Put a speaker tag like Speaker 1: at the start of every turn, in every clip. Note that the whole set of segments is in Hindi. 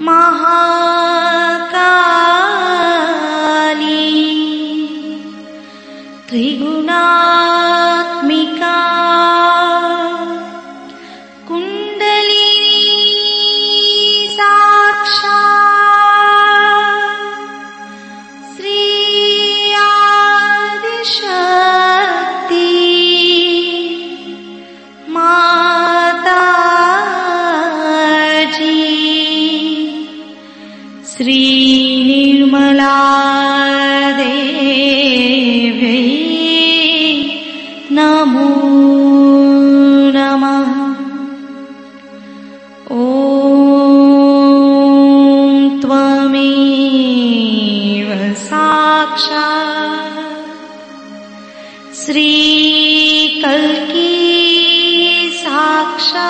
Speaker 1: महाकाली त्रिगुणात्मिका कुंडलिनी साक्षात् श्री आदिशक्ति माताजी श्री निर्मला देवी नमो नमः। ॐ त्वमेव साक्षात् श्री कल्की साक्षात्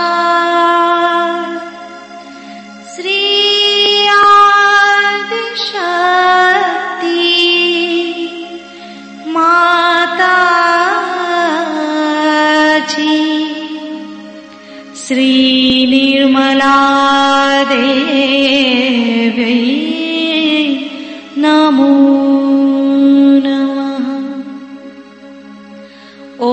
Speaker 1: श्री आदिशक्ति माताजी श्री निर्मला देवी नमो नमः। ॐ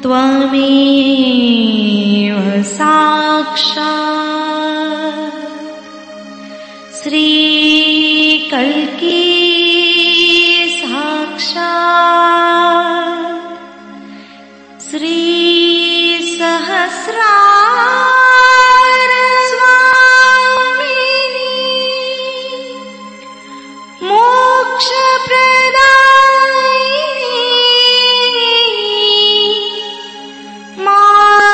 Speaker 1: त्वमेव साक्षात् श्री कल्की साक्षात् श्री सहस्रार स्वामिनी मोक्ष प्रदायिनी माताजी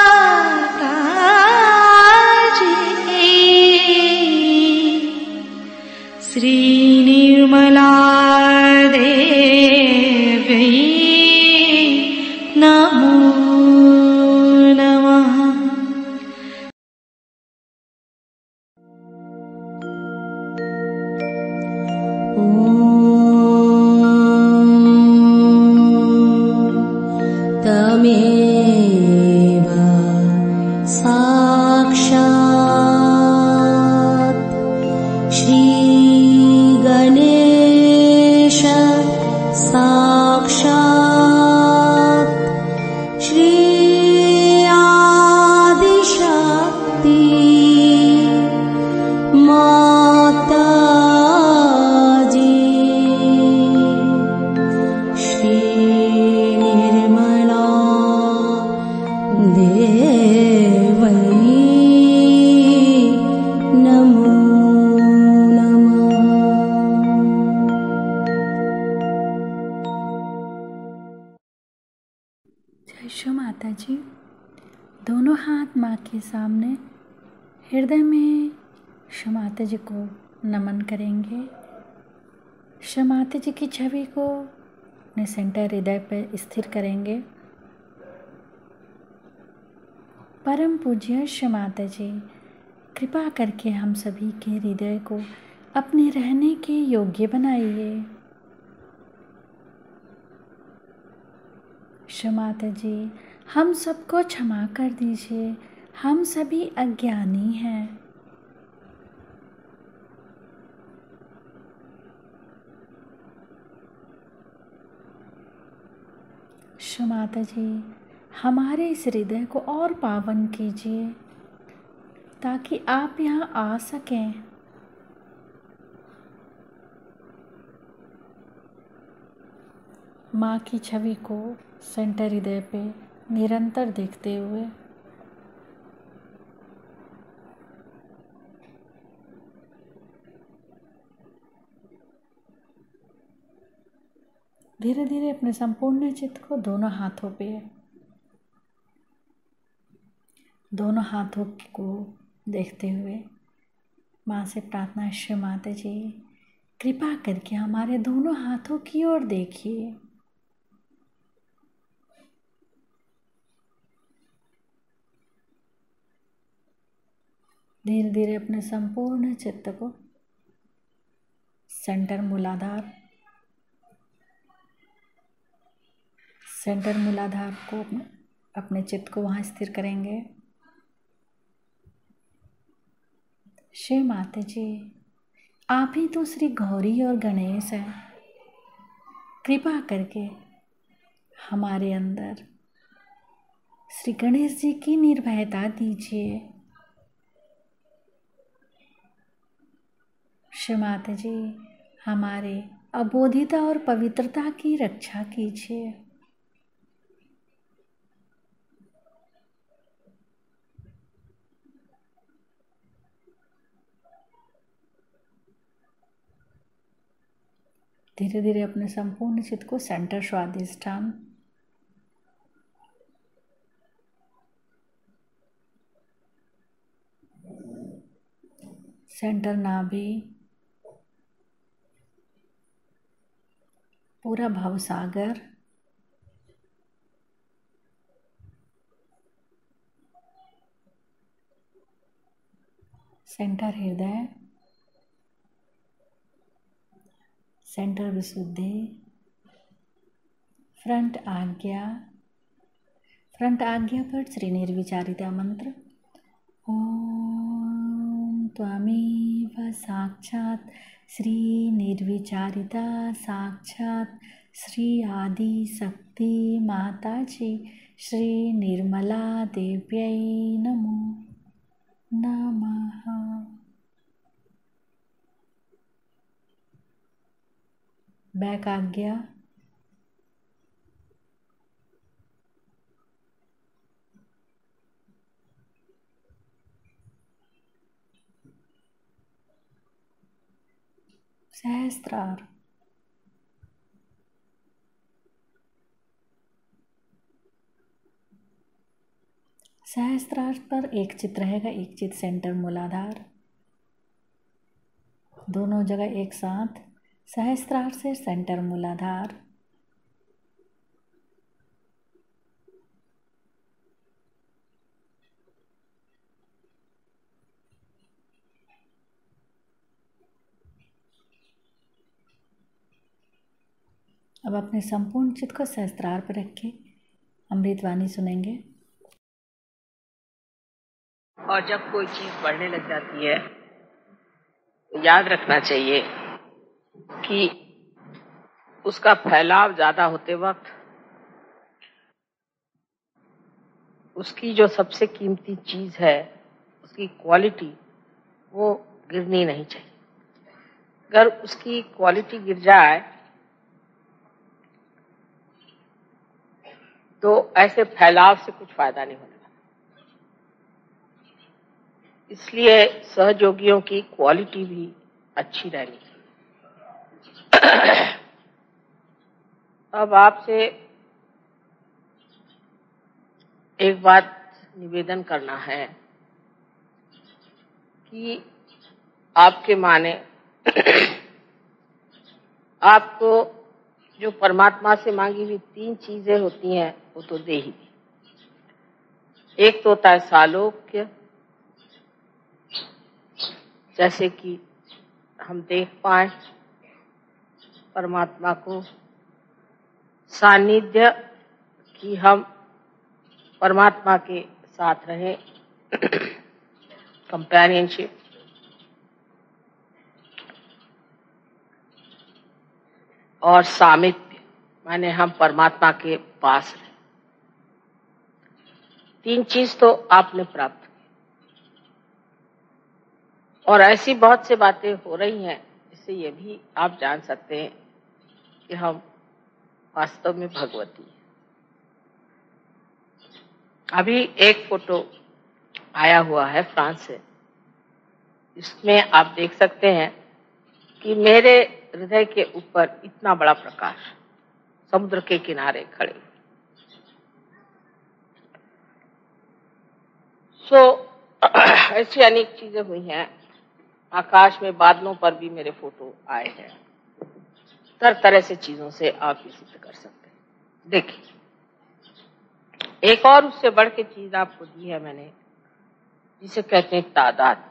Speaker 1: श्री निर्मला देवी नमो नमः।
Speaker 2: तमेव साक्षात् श्री गणेश साक्षात् श्री आदिशक्ति माताजी श्री निर्मला देवी नमो नमः।
Speaker 3: जय श्री माता जी। दोनों हाथ माँ के सामने हृदय में श्री माता जी को नमन करेंगे। श्री माता जी की छवि को अपने सेंटर हृदय पर स्थिर करेंगे। परम पूज्य श्री माता जी, कृपा करके हम सभी के हृदय को अपने रहने के योग्य बनाइए। श्री माता जी, हम सबको क्षमा कर दीजिए, हम सभी अज्ञानी हैं। श्री माता जी, हमारे इस हृदय को और पावन कीजिए ताकि आप यहाँ आ सकें। माँ की छवि को सेंटर हृदय पे निरंतर देखते हुए धीरे धीरे अपने संपूर्ण चित्त को दोनों हाथों को देखते हुए माँ से प्रार्थना, श्री माता जी कृपा करके हमारे दोनों हाथों की ओर देखिए। धीरे धीरे अपने संपूर्ण चित्त को सेंटर मूलाधार को अपने चित्त को वहाँ स्थिर करेंगे। शिव माता जी, आप ही तो श्री गौरी और गणेश हैं। कृपा करके हमारे अंदर श्री गणेश जी की निर्भयता दीजिए। शिव माता जी, हमारे अबोधिता और पवित्रता की रक्षा कीजिए। धीरे धीरे अपने संपूर्ण चित्त को सेंटर स्वादिष्ठान सेंटर नाभि, पूरा भवसागर, सेंटर हृदय, सेंटर विशुद्धि, फ्रंट आज्ञा पर श्री निर्विचारिता मंत्र। ओम त्वमेव साक्षात् श्री निर्विचारिता साक्षात् श्री आदि शक्ति माता जी श्री निर्मला देव्यै नमो नमः। बैक आज्ञा, सहस्त्रार, सहस्त्रार पर एक चित रहेगा, एक चित सेंटर मूलाधार, दोनों जगह एक साथ। सहस्त्रार से सेंटर मूलाधार, अब अपने संपूर्ण चित्त को सहस्त्रार पर रखें। अमृतवाणी सुनेंगे।
Speaker 4: और जब कोई चीज बढ़ने लग जाती है तो याद रखना चाहिए कि उसका फैलाव ज्यादा होते वक्त उसकी जो सबसे कीमती चीज है, उसकी क्वालिटी, वो गिरनी नहीं चाहिए। अगर उसकी क्वालिटी गिर जाए तो ऐसे फैलाव से कुछ फायदा नहीं होने वाला। इसलिए सहयोगियों की क्वालिटी भी अच्छी रहनी चाहिए। अब आपसे एक बात निवेदन करना है कि आपके माने आपको जो परमात्मा से मांगी हुई 3 चीजें होती हैं वो तो दे ही दी। एक तो होता है सालोक्य, जैसे कि हम देख पाए परमात्मा को, सानिध्य कि हम परमात्मा के साथ रहें, कंपेनियनशिप, और सामिप्य माने हम परमात्मा के पास रहे। 3 चीज तो आपने प्राप्त की। और ऐसी बहुत सी बातें हो रही हैं जिससे ये भी आप जान सकते हैं कि हम वास्तव में भगवती हैं। अभी एक फोटो आया हुआ है फ्रांस से, इसमें आप देख सकते हैं कि मेरे हृदय के ऊपर इतना बड़ा प्रकाश, समुद्र के किनारे खड़े। ऐसी अनेक चीजें हुई हैं। आकाश में बादलों पर भी मेरे फोटो आए हैं। तरह तरह से चीजों से आप ये सिद्ध कर सकते हैं। देखिए, एक और उससे बढ़ के चीज आपको दी है मैंने, जिसे कहते हैं तादाद।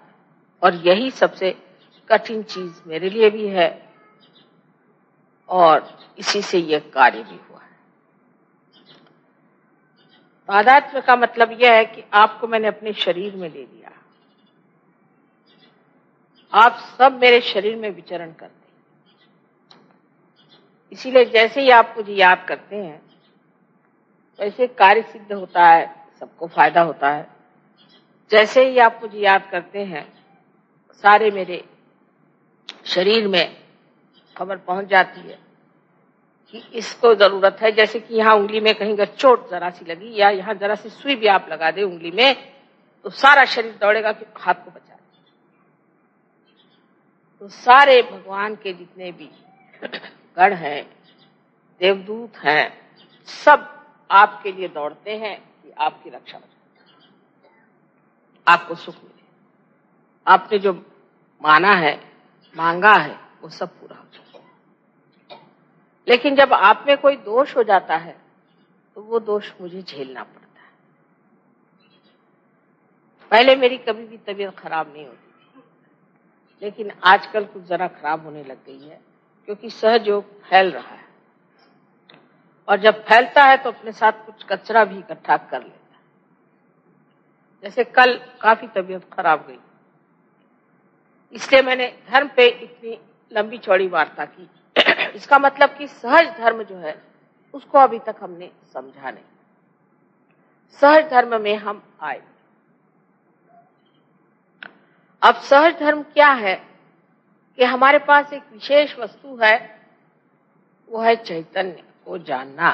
Speaker 4: और यही सबसे कठिन चीज मेरे लिए भी है और इसी से यह कार्य भी हुआ है। तादात्म्य का मतलब यह है कि आपको मैंने अपने शरीर में ले लिया आप सब मेरे शरीर में विचरण करते हैं। इसीलिए जैसे ही आप मुझे याद करते हैं वैसे कार्य सिद्ध होता है, सबको फायदा होता है। जैसे ही आप मुझे याद करते हैं सारे मेरे शरीर में खबर पहुंच जाती है कि इसको जरूरत है। जैसे कि यहाँ उंगली में कहीं अगर चोट जरा सी लगी या यहाँ जरा सी सुई भी आप लगा दे उंगली में तो सारा शरीर दौड़ेगा कि हाथ को बचा ले। तो सारे भगवान के जितने भी गण हैं, देवदूत हैं, सब आपके लिए दौड़ते हैं कि आपकी रक्षा हो जाए, आपको सुख मिले। आपने जो माना है, मांगा है, वो सब पूरा हो जाए। लेकिन जब आप में कोई दोष हो जाता है तो वो दोष मुझे झेलना पड़ता है। पहले मेरी कभी भी तबीयत खराब नहीं होती थी, लेकिन आजकल कुछ जरा खराब होने लग गई है क्योंकि सहयोग फैल रहा है, और जब फैलता है तो अपने साथ कुछ कचरा भी इकट्ठा कर लेता है। जैसे कल काफी तबीयत खराब गई, इसलिए मैंने धर्म पे इतनी लंबी चौड़ी वार्ता की। इसका मतलब कि सहज धर्म जो है उसको अभी तक हमने समझा नहीं। सहज धर्म में हम आए। अब सहज धर्म क्या है कि हमारे पास एक विशेष वस्तु है, वो है चैतन्य को जानना।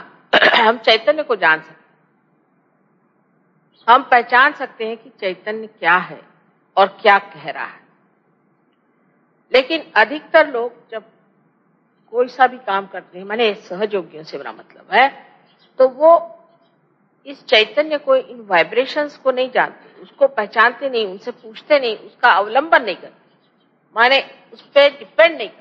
Speaker 4: हम चैतन्य को जान सकते हैं, हम पहचान सकते हैं कि चैतन्य क्या है और क्या कह रहा है। लेकिन अधिकतर लोग जब कोई सा भी काम करते हैं, माने सहयोगियों से मेरा मतलब है, तो वो इस चैतन्य को, इन वाइब्रेशंस को नहीं जानते, उसको पहचानते नहीं, उनसे पूछते नहीं, उसका अवलंबन नहीं करते, माने उस पर डिपेंड नहीं करते।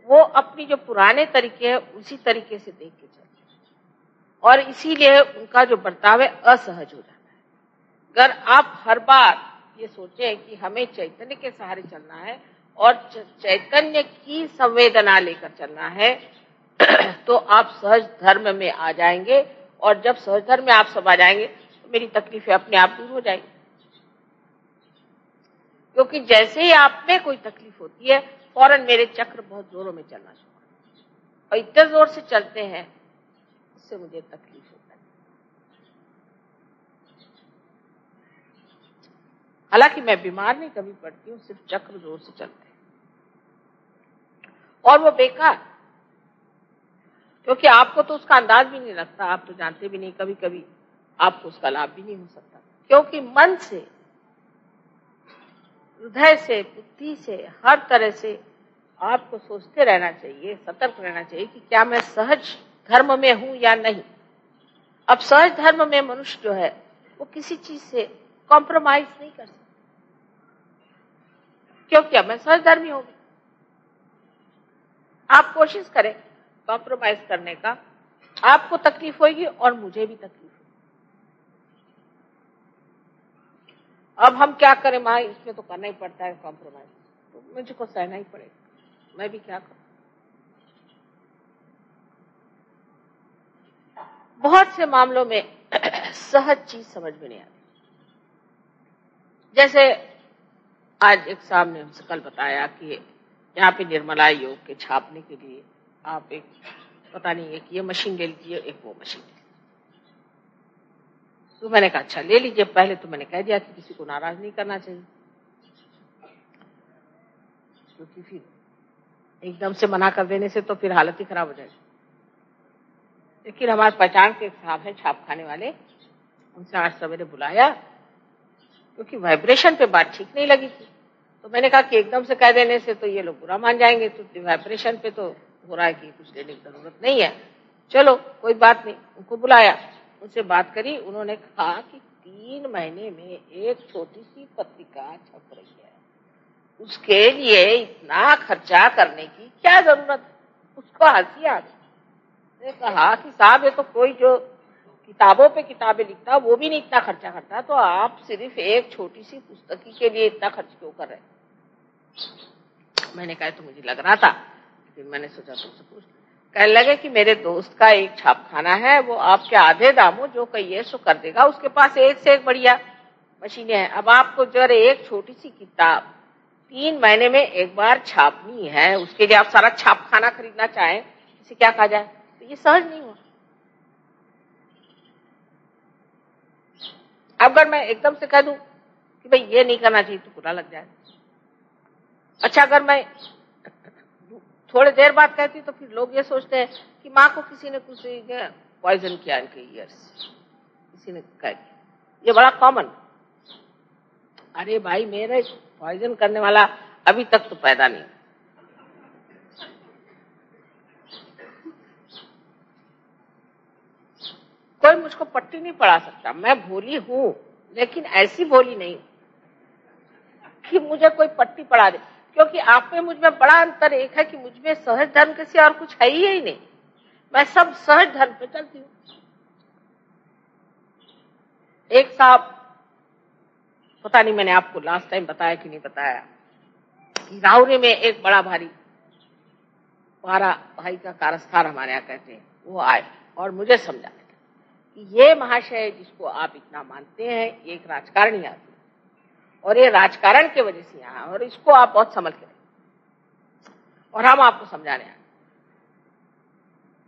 Speaker 4: वो अपनी जो पुराने तरीके हैं उसी तरीके से देख के चलते हैं, और इसीलिए उनका जो बर्ताव है असहज हो जाता है। अगर आप हर बार ये सोचें कि हमें चैतन्य के सहारे चलना है और चैतन्य की संवेदना लेकर चलना है तो आप सहज धर्म में आ जाएंगे, और जब सहज धर्म में आप सब आ जाएंगे तो मेरी तकलीफें अपने आप दूर हो जाएंगी। क्योंकि जैसे ही आप में कोई तकलीफ होती है फौरन मेरे चक्र बहुत जोरों में चलना शुरू होते हैं, और इतने जोर से चलते हैं उससे मुझे तकलीफ होता है। हालांकि मैं बीमार नहीं कभी पड़ती हूँ, सिर्फ चक्र जोर से चलते हैं, और वो बेकार, क्योंकि आपको तो उसका अंदाज भी नहीं लगता, आप तो जानते भी नहीं, कभी कभी आपको उसका लाभ भी नहीं हो सकता। क्योंकि मन से, हृदय से, बुद्धि से, हर तरह से आपको सोचते रहना चाहिए, सतर्क रहना चाहिए कि क्या मैं सहज धर्म में हूं या नहीं। अब सहज धर्म में मनुष्य जो है वो किसी चीज से कॉम्प्रोमाइज नहीं कर सकता, क्योंकि अब मैं सहज धर्मी होगी। आप कोशिश करें कॉम्प्रोमाइज करने का, आपको तकलीफ होगी और मुझे भी तकलीफ होगी। अब हम क्या करें, माँ इसमें तो करना ही पड़ता है कॉम्प्रोमाइज, तो मुझको सहना ही पड़ेगा, मैं भी क्या करूं। बहुत से मामलों में सहज चीज समझ में नहीं आती। जैसे आज एक साहब ने हमसे कल बताया कि यहाँ पे निर्मला योग के छापने के लिए आप एक पता नहीं एक ये मशीन ले लीजिए, एक वो मशीन ले लीजिए। तो मैंने कहा अच्छा ले लीजिए। पहले तो मैंने कह दिया कि किसी को नाराज नहीं करना चाहिए, क्योंकि फिर एकदम से मना कर देने से तो फिर हालत ही खराब हो जाएगी। लेकिन हमारे पहचान के साहब हैं छाप खाने वाले, उनसे आज सवेरे बुलाया क्योंकि वाइब्रेशन पे बात ठीक नहीं लगी थी। तो मैंने कहा कि एकदम से कह देने से तो ये लोग बुरा मान जाएंगे, तो वाइब्रेशन पे तो हो रहा है कि कुछ लेने की जरूरत नहीं है, चलो कोई बात नहीं। उनको बुलाया, उनसे बात करी, उन्होंने कहा कि 3 महीने में एक छोटी सी पत्रिका छप रही है, उसके लिए इतना खर्चा करने की क्या जरूरत है। उसको हंसी आ गई। मैंने कहा कि साहब ये तो कोई जो किताबों पे किताबें लिखता वो भी नहीं इतना खर्चा करता, तो आप सिर्फ एक छोटी सी पुस्तक के लिए इतना खर्च क्यों कर रहे हैं। मैंने कहा तो मुझे लग रहा था, फिर मैंने सोचा तुमसे पूछ। कहने लगे कि मेरे दोस्त का एक छापखाना है, वो आपके आधे दामों जो कहिए सो कर देगा, उसके पास एक से एक बढ़िया मशीनें हैं। अब आपको जरा एक छोटी सी किताब 3 महीने में एक बार छापनी है, उसके लिए आप सारा छापखाना खरीदना चाहें, इसे क्या कहा जाए? तो ये सहज नहीं हुआ। अगर मैं एकदम से कह दूं कि भाई ये नहीं करना चाहिए तो बुरा लग जाए। अच्छा, अगर मैं थोड़ी देर बाद कहती तो फिर लोग ये सोचते हैं कि माँ को किसी ने कुछ पॉइजन किया इनके ईयर्स, किसी ने कह दिया। ये बड़ा कॉमन। अरे भाई, मेरे पॉइजन करने वाला अभी तक तो पैदा नहीं। कोई मुझको पट्टी नहीं पढ़ा सकता। मैं भोली हूं, लेकिन ऐसी भोली नहीं कि मुझे कोई पट्टी पढ़ा दे, क्योंकि आप में मुझ में बड़ा अंतर एक है कि मुझ में सहज धर्म के सिवा और कुछ है ही नहीं। मैं सब सहज धर्म पे चलती हूँ। एक साहब, पता नहीं मैंने आपको लास्ट टाइम बताया कि नहीं बताया, कि राहुरी में एक बड़ा भारी 12 भाई का कारस्थान हमारे यहाँ कहते हैं, वो आए और मुझे समझाने कि ये महाशय जिसको आप इतना मानते हैं, ये एक राजकारणी आदमी और ये राजकारण के वजह से यहाँ, और इसको आप बहुत समझ के और हम आपको समझाने आए।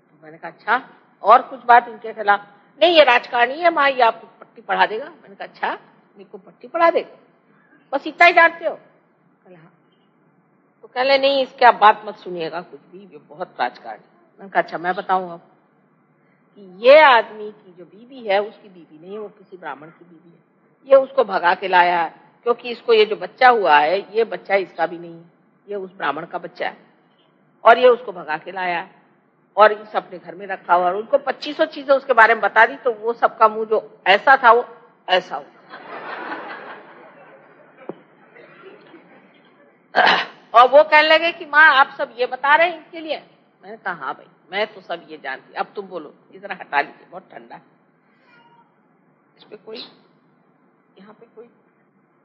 Speaker 4: तो मैंने कहा अच्छा, और कुछ बात इनके खिलाफ? नहीं, ये राजकारणी है माँ, ये आपको पट्टी पढ़ा देगा। मैंने कहा अच्छा, मेरे को पट्टी पढ़ा देगा, बस इतना ही जानते हो? हाँ। तो कह ले नहीं, इसके आप बात मत सुनिएगा कुछ भी, ये बहुत राजकारणी। मैंने कहा अच्छा, मैं बताऊंगा कि ये आदमी की जो बीवी है, उसकी बीवी नहीं है, वो किसी ब्राह्मण की बीवी है। ये उसको भगा के लाया है, क्योंकि इसको ये जो बच्चा हुआ है, ये बच्चा इसका भी नहीं है, ये उस ब्राह्मण का बच्चा है, और ये उसको भगा के लाया है और इस अपने घर में रखा हुआ। और उनको 2500 चीजें उसके बारे में बता दी, तो वो सबका मुंह जो ऐसा था वो ऐसा हुआ। और वो कहने लगे कि माँ आप सब ये बता रहे हैं इनके लिए? मैंने कहा हाँ भाई, मैं तो सब ये जानती। अब तुम बोलो, इधर हटा लीजिए, बहुत ठंडा है। इस पे कोई, यहाँ पे कोई,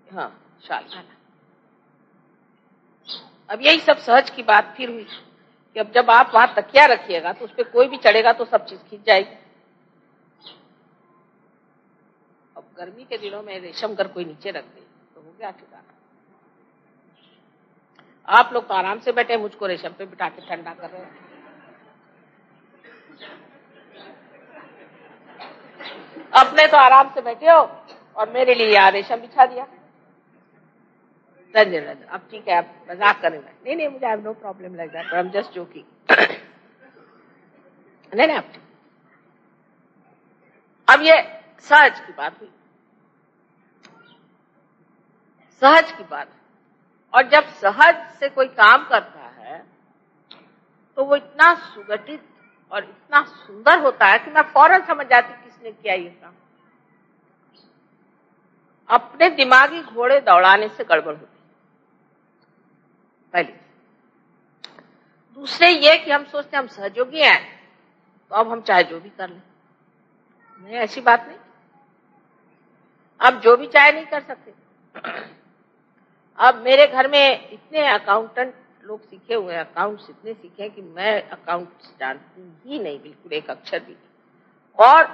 Speaker 4: हाँ शाल खाना। अब यही सब सहज की बात फिर हुई कि अब जब आप वहां तकिया रखिएगा तो उस पर कोई भी चढ़ेगा तो सब चीज खींच जाएगी। अब गर्मी के दिनों में रेशम घर कोई नीचे रख दे तो हो गया ठिकाना। आप लोग तो आराम से बैठे, मुझको रेशम पे बिठा के ठंडा कर रहे हैं। अपने तो आराम से बैठे हो और मेरे लिए यहाँ रेशम बिछा दिया। रंजन, अब ठीक है, आप मजाक करेंगे? नहीं नहीं, मुझे I have no problem like that, I am just joking. नहीं आप ठीक। अब ये सहज की बात हुई, सहज की बात। और जब सहज से कोई काम करता है तो वो इतना सुगठित और इतना सुंदर होता है कि मैं फौरन समझ जाती किसने किया ये काम। अपने दिमागी घोड़े दौड़ाने से गड़बड़ होती पहले। दूसरे ये कि हम सोचते हम सहयोगी हैं तो अब हम चाहे जो भी कर लें। नहीं, ऐसी बात नहीं। अब जो भी चाहे नहीं कर सकते। अब मेरे घर में इतने अकाउंटेंट लोग सीखे हुए हैं, अकाउंट्स इतने सीखे हैं कि मैं अकाउंट्स जानती ही नहीं, बिल्कुल एक अक्षर भी नहीं। और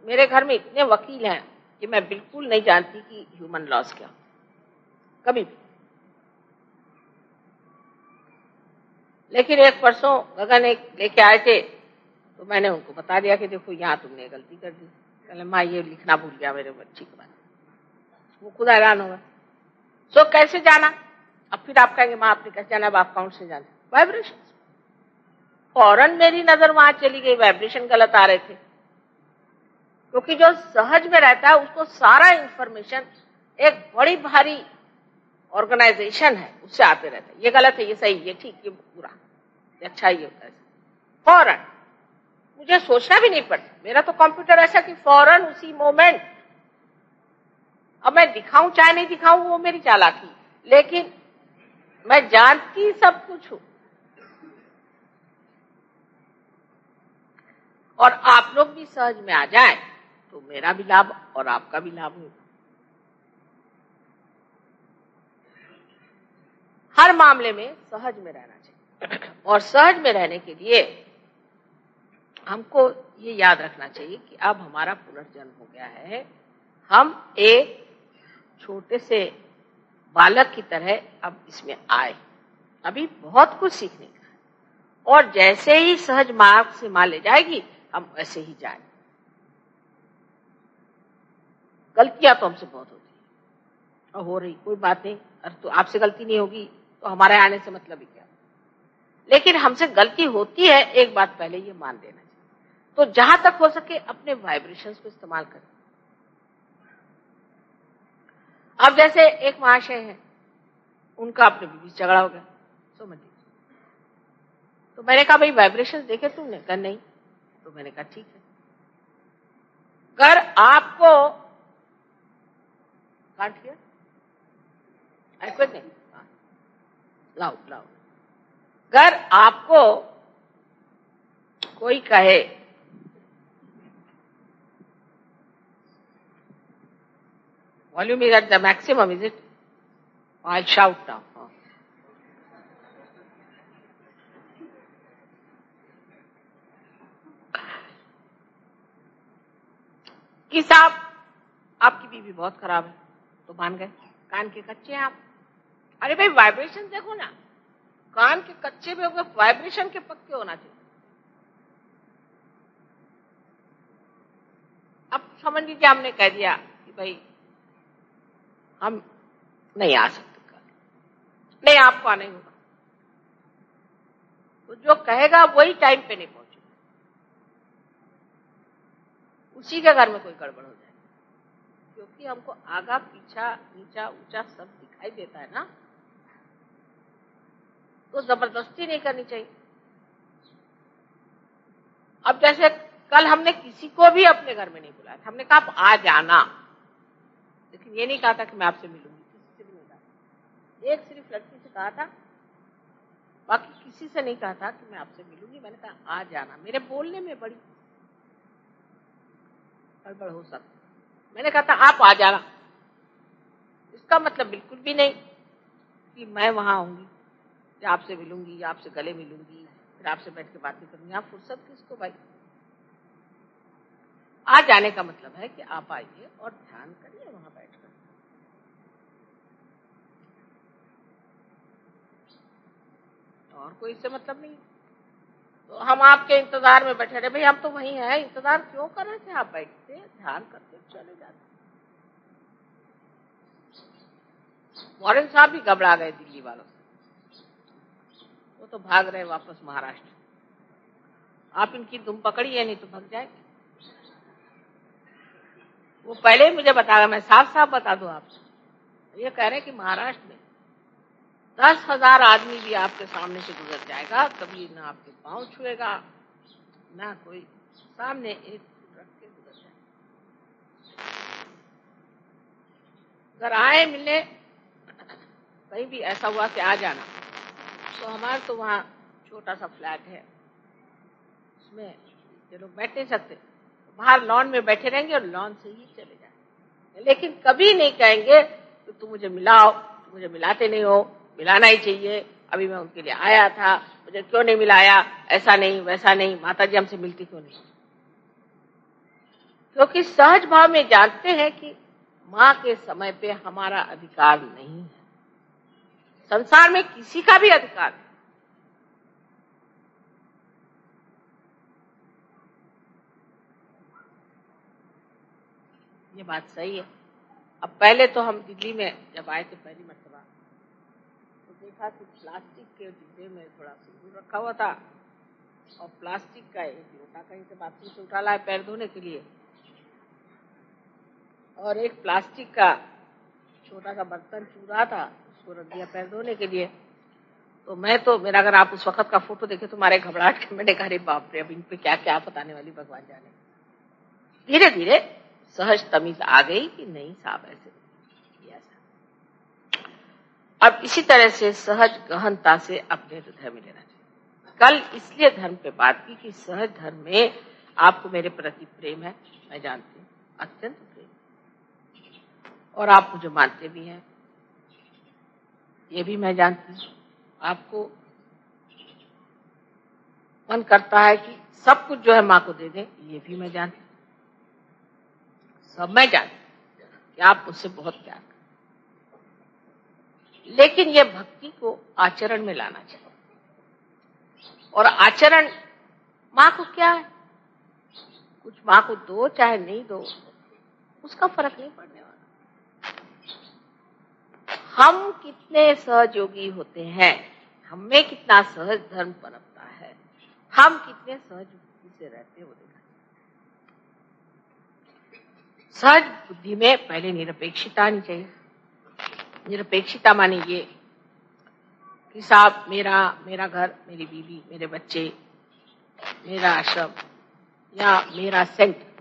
Speaker 4: मेरे घर में इतने वकील हैं कि मैं बिल्कुल नहीं जानती कि ह्यूमन लॉस क्या, कभी भी। लेकिन एक परसों गगन एक लेके आए थे तो मैंने उनको बता दिया कि देखो यहाँ तुमने गलती कर दी। कहले माँ ये लिखना भूल गया मेरे बच्ची के बारे में। वो खुद हैरान होगा। सो कैसे जाना? अब फिर आप कहेंगे माँ आपने कैसे जाना? अब आप अकाउंट से जाना। वाइब्रेशन। फौरन मेरी नजर वहां चली गई, वाइब्रेशन गलत आ रहे थे। क्योंकि जो सहज में रहता है उसको सारा इंफॉर्मेशन एक बड़ी भारी ऑर्गेनाइजेशन है उससे आते रहता है। ये गलत है, ये सही, ये ठीक, ये बुरा, ये अच्छा, ये होता है। फौरन मुझे सोचना भी नहीं पड़ता। मेरा तो कंप्यूटर ऐसा कि फौरन उसी मोमेंट, अब मैं दिखाऊं चाहे नहीं दिखाऊं वो मेरी चालाकी, लेकिन मैं जानती सब कुछ हूं। और आप लोग भी सहज में आ जाएं तो मेरा भी लाभ और आपका भी लाभ होगा। हर मामले में सहज में रहना चाहिए। और सहज में रहने के लिए हमको ये याद रखना चाहिए कि अब हमारा पुनर्जन्म हो गया है। हम एक छोटे से बालक की तरह अब इसमें आए। अभी बहुत कुछ सीखने का है, और जैसे ही सहज मार्ग से माँ ले जाएगी हम वैसे ही जाएंगे। गलतियां तो हमसे बहुत होती है और हो रही, कोई बात नहीं, अरे तो आपसे गलती नहीं होगी तो हमारे आने से मतलब ही क्या। लेकिन हमसे गलती होती है, एक बात पहले ये मान लेना चाहिए। तो जहां तक हो सके अपने वाइब्रेशंस को इस्तेमाल करें। अब जैसे एक महाशय है, उनका अपने बीच झगड़ा हो गया, समझ लीजिए। तो मैंने कहा भाई वाइब्रेशंस देखे तुमने? कहा नहीं। तो मैंने कहा ठीक है, अगर आपको काट हियर ऐसे नहीं, लाउड लाउड, अगर आपको कोई कहे volume is at the maximum, is it? I shout now. कि साहब आपकी बीवी बहुत खराब है, तो मान गए, कान के कच्चे हैं आप। अरे भाई वाइब्रेशन देखो ना, कान के कच्चे में वाइब्रेशन के पक्के होना चाहिए। अब समझ लीजिए हमने कह दिया कि भाई हम नहीं आ सकते कल, नहीं आपको आना ही होगा, तो जो कहेगा वही टाइम पे नहीं पहुंचेगा, उसी के घर में कोई गड़बड़ हो जाएगी। क्योंकि हमको आगा पीछा नीचा ऊंचा सब दिखाई देता है ना, तो जबरदस्ती नहीं करनी चाहिए। अब जैसे कल हमने किसी को भी अपने घर में नहीं बुलाया था, हमने कहा आप आ जाना, लेकिन ये नहीं कहा था कि मैं आपसे मिलूंगी, किसी से भी नहीं कहा। एक सिर्फ लड़की से कहा था, बाकी किसी से नहीं कहा था कि मैं आपसे मिलूंगी। मैंने कहा आ जाना। मेरे बोलने में बड़ी गड़बड़ हो सकती, मैंने कहा था आप आ जाना। इसका मतलब बिल्कुल भी नहीं कि मैं वहां आऊंगी, या आपसे मिलूंगी, या आपसे गले मिलूंगी, फिर आपसे बैठ के बातें करूंगी। आप फुर्सत किसको भाई? आ जाने का मतलब है कि आप आइए और ध्यान करिए वहां बैठकर। और कोई इससे मतलब नहीं। तो हम आपके इंतजार में बैठे रहे, भाई हम तो वहीं हैं, इंतजार क्यों कर रहे थे? आप बैठते ध्यान करते चले जाते। वॉरेन साहब भी घबरा गए दिल्ली वालों से, वो तो भाग रहे वापस महाराष्ट्र। आप इनकी दुम पकड़ी है, नहीं तो भाग जाएंगे। वो पहले ही मुझे बताया, मैं साफ साफ बता दूं आपसे, ये कह रहे हैं कि महाराष्ट्र में 10,000 आदमी भी आपके सामने से गुजर जाएगा, कभी ना आपके पांव छुएगा, ना कोई सामने एक रख के गुजर जाएगा। अगर आए मिलने, कहीं भी ऐसा हुआ कि आ जाना, तो हमारे तो वहाँ छोटा सा फ्लैट है, उसमें ये लोग बैठ नहीं सकते, बाहर लॉन में बैठे रहेंगे और लॉन से ही चले जाएंगे। लेकिन कभी नहीं कहेंगे कि तुम मुझे मिलाओ, तुम मुझे मिलाते नहीं हो, मिलाना ही चाहिए, अभी मैं उनके लिए आया था, मुझे क्यों नहीं मिलाया, ऐसा नहीं वैसा नहीं, माता जी हमसे मिलती क्यों नहीं? क्योंकि सहज भाव में जानते हैं कि माँ के समय पे हमारा अधिकार नहीं है, संसार में किसी का भी अधिकार नहीं। ये बात सही है। अब पहले तो हम दिल्ली में जब आए थे पहली मरतबा, तो देखा कि प्लास्टिक के डिब्बे में थोड़ा सिंदूर रखा हुआ था, और प्लास्टिक का एक लोटा कहीं से बाथरूम से उठा लाए पैर धोने के लिए, और एक प्लास्टिक का छोटा सा बर्तन चूरा था, उसको रख दिया पैर धोने के लिए। तो मैं तो, मेरा अगर आप उस वक्त का फोटो देखे तो हमारे घबराहट के, मैंने कहा बाप रे, अब इन पे क्या क्या बताने वाली भगवान जाने। धीरे धीरे सहज तमीज आ गई कि नहीं साहब ऐसे किया था। अब इसी तरह से सहज गहनता से अपने हृदय में लेना चाहिए। कल इसलिए धर्म पे बात की कि सहज धर्म में आपको मेरे प्रति प्रेम है, मैं जानती हूँ, अत्यंत प्रेम, और आप मुझे मानते भी हैं, ये भी मैं जानती हूँ। आपको मन करता है कि सब कुछ जो है माँ को दे दें, ये भी मैं जानती हूँ, सब मैं जानती हूँ कि आप मुझसे बहुत प्यार करते। लेकिन ये भक्ति को आचरण में लाना चाहिए। और आचरण माँ को क्या है, कुछ माँ को दो चाहे नहीं दो, उसका फर्क नहीं पड़ने वाला। हम कितने सहयोगी होते हैं, हमें कितना सहज धर्म पनपता है, हम कितने सहज बुद्धि से रहते हैं वो देखा। सहज बुद्धि में पहले निरपेक्षता आनी चाहिए। निरपेक्षता माने ये कि साहब मेरा घर, मेरी बीवी, मेरे बच्चे, मेरा आश्रम या मेरा सेंटर।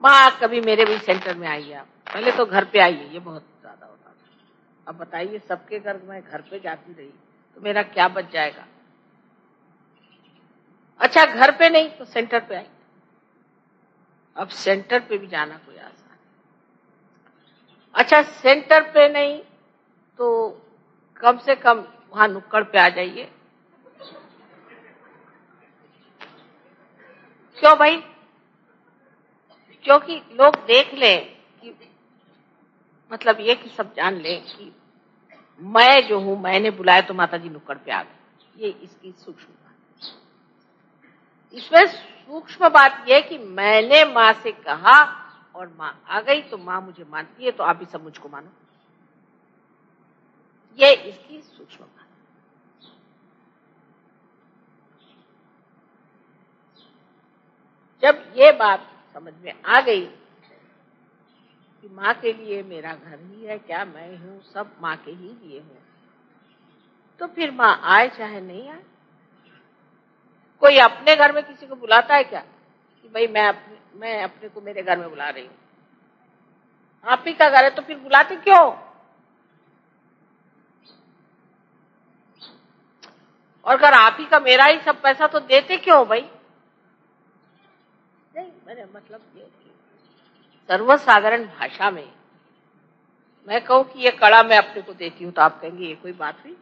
Speaker 4: माँ कभी मेरे भी सेंटर में आई है, पहले तो घर पे आई है, ये बहुत ज्यादा होता था। अब बताइए सबके घर में घर पे जाती रही तो मेरा क्या बच जाएगा। अच्छा घर पे नहीं तो सेंटर पे आई, अब सेंटर पे भी जाना कोई आसान है। अच्छा सेंटर पे नहीं तो कम से कम वहां नुक्कड़ पे आ जाइए। क्यों भाई? क्योंकि लोग देख लें कि मतलब ये कि सब जान लें कि मैं जो हूं, मैंने बुलाया तो माता जी नुक्कड़ पे आ गई। ये इसकी सूक्ष्म बात है। इसमें सूक्ष्म बात यह कि मैंने माँ से कहा और माँ आ गई तो माँ मुझे मानती है, तो आप भी सब मुझको मानो। ये इसकी सूक्ष्म बात। जब ये बात समझ में आ गई कि माँ के लिए मेरा घर ही है, क्या मैं हूं, सब माँ के ही लिए हूं, तो फिर माँ आए चाहे नहीं आए। कोई अपने घर में किसी को बुलाता है क्या कि भाई मैं अपने को मेरे घर में बुला रही हूं? आप ही का घर है तो फिर बुलाते क्यों? और अगर आप ही का मेरा ही सब पैसा तो देते क्यों भाई? नहीं, मेरे मतलब ये सर्वसाधारण भाषा में मैं कहूं कि ये कड़ा मैं अपने को देती हूं तो आप कहेंगे ये कोई बात हुई?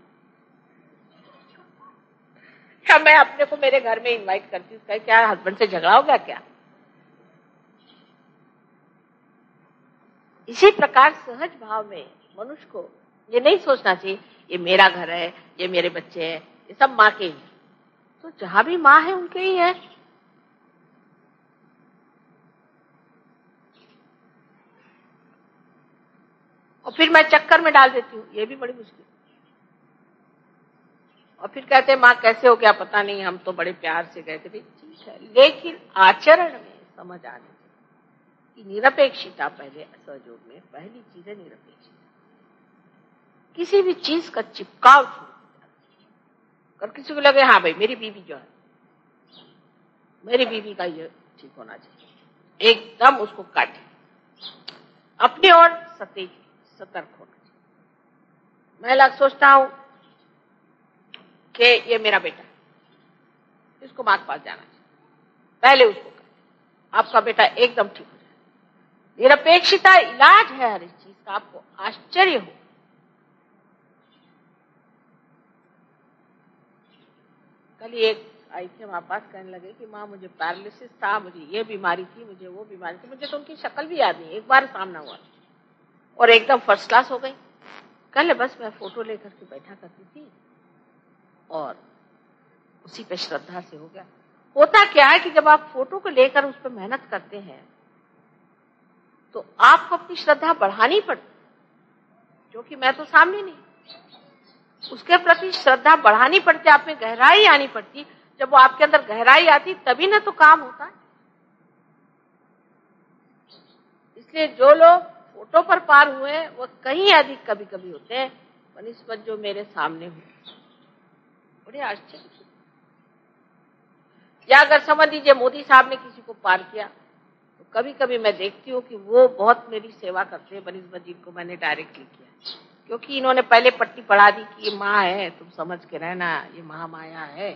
Speaker 4: क्या मैं अपने को मेरे घर में इनवाइट करती हूँ, क्या हस्बैंड से झगड़ा हो गया क्या? इसी प्रकार सहज भाव में मनुष्य को ये नहीं सोचना चाहिए ये मेरा घर है, ये मेरे बच्चे हैं, ये सब माँ के ही। तो जहां भी माँ है उनके ही है। और फिर मैं चक्कर में डाल देती हूँ, ये भी बड़ी मुश्किल। और फिर कहते हैं माँ कैसे हो गया पता नहीं, हम तो बड़े प्यार से गए थे। ठीक है, लेकिन आचरण में समझ आने कि निरपेक्षता पहले सहयोग में पहली चीज है निरपेक्षता। किसी भी चीज का चिपकाव छोड़, अगर किसी को लगे हाँ भाई मेरी बीवी जो है, मेरी बीवी का ये ठीक होना चाहिए, एकदम उसको काटे, अपनी ओर सतेज सतर्क होना चाहिए। मैं लग सोचता हूं कि ये मेरा बेटा, इसको मां के पास जाना चाहिए, पहले उसको करें, आपका बेटा एकदम ठीक हो जाए। निरपेक्षता इलाज है हर चीज का, आपको आश्चर्य हो। कल एक आई थी हमारे पास, कहने लगे कि माँ मुझे पैरालिसिस था, मुझे ये बीमारी थी, मुझे वो बीमारी थी, मुझे तो उनकी शक्ल भी याद नहीं, एक बार सामना हुआ और एकदम फर्स्ट क्लास हो गई। कल बस मैं फोटो लेकर के बैठा करती थी और उसी पे श्रद्धा से हो गया। होता क्या है कि जब आप फोटो को लेकर उस पर मेहनत करते हैं तो आपको अपनी श्रद्धा बढ़ानी पड़ती, जो कि मैं तो सामने नहीं, उसके प्रति श्रद्धा बढ़ानी पड़ती, आप में गहराई आनी पड़ती। जब वो आपके अंदर गहराई आती तभी ना तो काम होता है। इसलिए जो लोग फोटो पर पार हुए वो कहीं अधिक कभी कभी होते हैं बनिस्बत जो मेरे सामने हुए। बड़े आश्चर्य। या अगर समझ लीजिए मोदी साहब ने किसी को पार किया तो कभी कभी मैं देखती हूँ कि वो बहुत मेरी सेवा करते हैं बनिस्बत जिनको मैंने डायरेक्टली किया, क्योंकि इन्होंने पहले पट्टी पढ़ा दी कि ये माँ है, तुम समझ के रहना, ये महामाया है,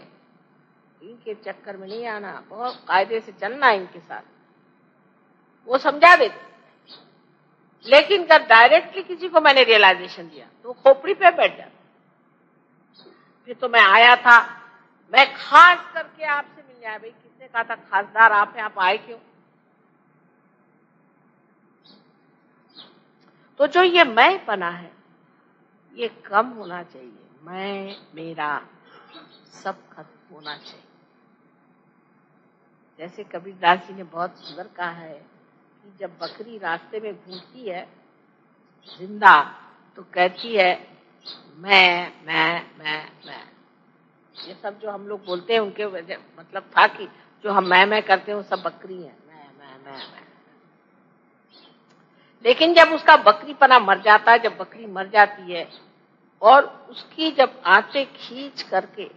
Speaker 4: इनके चक्कर में नहीं आना, बहुत कायदे से चलना इनके साथ, वो समझा देते। लेकिन जब डायरेक्टली किसी को मैंने रियलाइजेशन दिया तो खोपड़ी पे बैठ जाता। फिर तो मैं आया था, मैं खास करके आपसे मिलने आया। भाई किसने कहा था खासदार आप हैं, आप आए क्यों? तो जो ये मैं पना है ये कम होना चाहिए। मैं, मेरा सब खत्म होना चाहिए। जैसे कबीरदास जी ने बहुत सुंदर कहा है कि जब बकरी रास्ते में घूमती है जिंदा तो कहती है मैं। ये सब जो हम लोग बोलते हैं उनके मतलब था कि जो हम मैं करते हैं वो सब बकरी है। मैं। लेकिन जब उसका बकरीपना मर जाता है, जब बकरी मर जाती है और उसकी जब आंचें खींच करके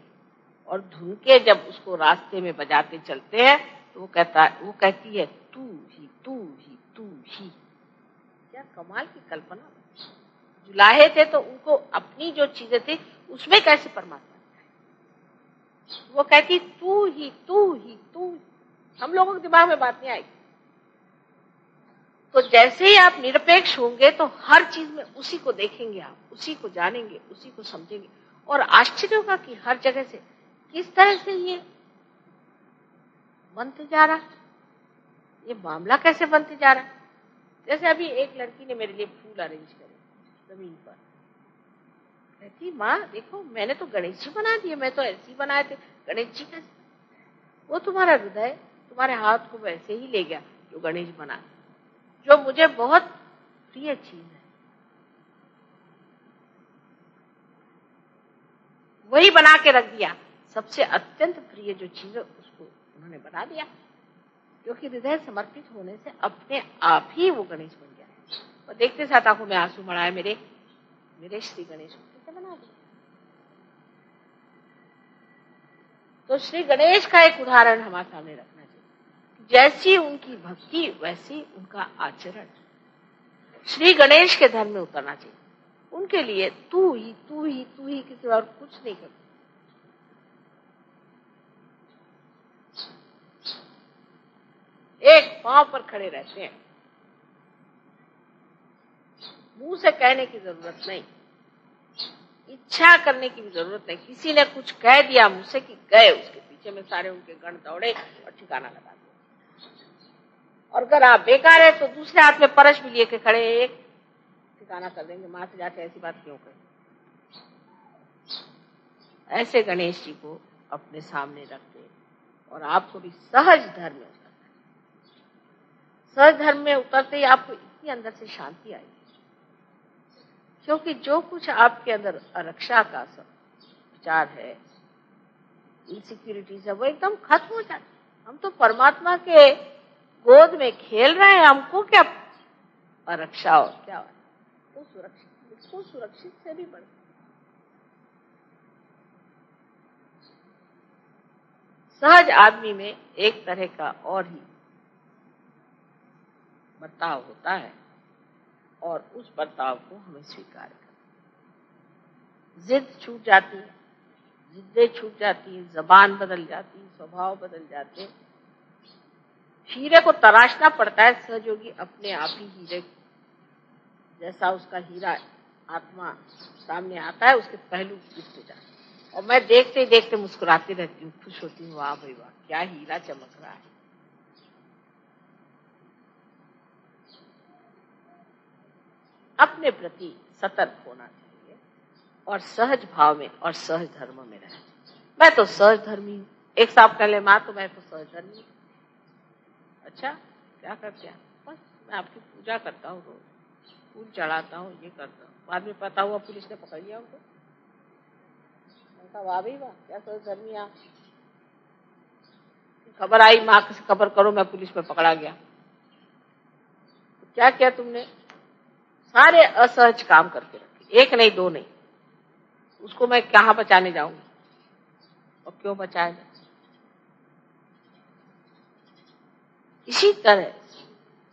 Speaker 4: और धुन के जब उसको रास्ते में बजाते चलते हैं तो वो कहती है तू ही। क्या कमाल की कल्पना। जुलाहे थे तो उनको अपनी जो चीजें थी उसमें कैसे परमात्मा, वो कहती तू ही। हम लोगों के दिमाग में बात नहीं आई। तो जैसे ही आप निरपेक्ष होंगे तो हर चीज में उसी को देखेंगे, आप उसी को जानेंगे, उसी को समझेंगे। और आश्चर्य होगा कि हर जगह से किस तरह से ये बनते जा रहा, ये मामला कैसे बनते जा रहा। जैसे अभी एक लड़की ने मेरे लिए फूल अरेंज करे जमीन पर, कहती माँ देखो मैंने तो गणेश जी बना दिए, मैं तो ऐसे ही बनाए थे, गणेश जी कैसे। वो तुम्हारा हृदय तुम्हारे हाथ को वैसे ही ले गया जो गणेश बना, जो मुझे बहुत प्रिय चीज है वही बना के रख दिया। सबसे अत्यंत प्रिय जो चीज है उसको उन्होंने बना दिया, क्योंकि हृदय समर्पित होने से अपने आप ही वो गणेश बन गया। और देखते साथ आंखों में आंसू मढ़ाए मेरे श्री गणेश को कैसे बना दिया। तो श्री गणेश का एक उदाहरण हमारे सामने रखना चाहिए। जैसी उनकी भक्ति वैसी उनका आचरण श्री गणेश के धर्म में उतरना चाहिए। उनके लिए तू ही किसी और कुछ नहीं करता। एक पांव पर खड़े रहते हैं, मुंह से कहने की जरूरत नहीं, इच्छा करने की भी जरूरत नहीं। किसी ने कुछ कह दिया मुझसे कि गए, उसके पीछे में सारे उनके गण दौड़े और ठिकाना लगा दिया। और अगर आप बेकार है तो दूसरे हाथ में परश भी लिए के खड़े एक ठिकाना कर देंगे। मां से जाके ऐसी बात क्यों करें। ऐसे गणेश जी को अपने सामने रखते और आपको भी सहज धर्म में उतरना। सहज धर्म में उतरते ही आपको इतनी अंदर से शांति आएगी, क्योंकि जो कुछ आपके अंदर आरक्षा का विचार है, इनसिक्योरिटीज है, वो एकदम खत्म हो जाती। हम तो परमात्मा के गोद में खेल रहे हैं, हमको क्या आरक्षा और क्या तो सुरक्षित, इसको सुरक्षित से भी बढ़। सहज आदमी में एक तरह का और ही बर्ताव होता है और उस बर्ताव को हमें स्वीकार करना। जिद छूट जाती है, जिद्दें छूट जाती है, जबान बदल जाती है, स्वभाव बदल जाते हैं। हीरे को तराशना पड़ता है। सहयोगी अपने आप ही हीरे जैसा उसका हीरा आत्मा सामने आता है, उसके पहलू दिखते जाते हैं। और मैं देखते ही देखते मुस्कुराती रहती हूँ, खुश होती हूँ, वाह भाई वाह क्या हीरा चमक रहा है। अपने प्रति सतर्क होना चाहिए और सहज भाव में और सहज धर्म में रहना चाहिए। मैं तो सहज धर्मी हूँ। एक साहब कह ले माँ तो मैं तो सहज धर्मी हूँ। अच्छा क्या करते हैं? बस मैं आपकी पूजा करता हूँ, रोज फूल चढ़ाता हूँ, ये करता हूँ। बाद में पता हुआ पुलिस ने पकड़ लिया उनको। उनका वाह भाई वाह क्या सहज धर्मी आप। खबर आई माँ से खबर करो मैं पुलिस में पकड़ा गया। तो क्या किया तुमने? सारे असहज काम करके रखे, एक नहीं दो नहीं। उसको मैं कहाँ बचाने जाऊंगी और क्यों बचाएगा। इसी तरह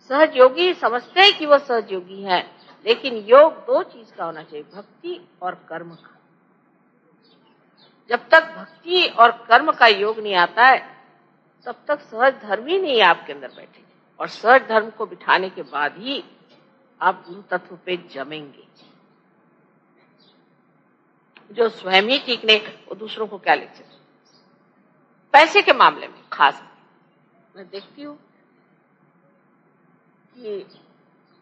Speaker 4: सहयोगी समझते हैं कि वो सहयोगी है, लेकिन योग दो चीज का होना चाहिए, भक्ति और कर्म का। जब तक भक्ति और कर्म का योग नहीं आता है तब तक सहज धर्म ही नहीं आपके अंदर बैठेंगे। और सहज धर्म को बिठाने के बाद ही आप गुरु तत्व पे जमेंगे। जो स्वयं ही ठीक नहीं वो दूसरों को क्या लेक्चर। पैसे के मामले में खास मैं देखती हूँ कि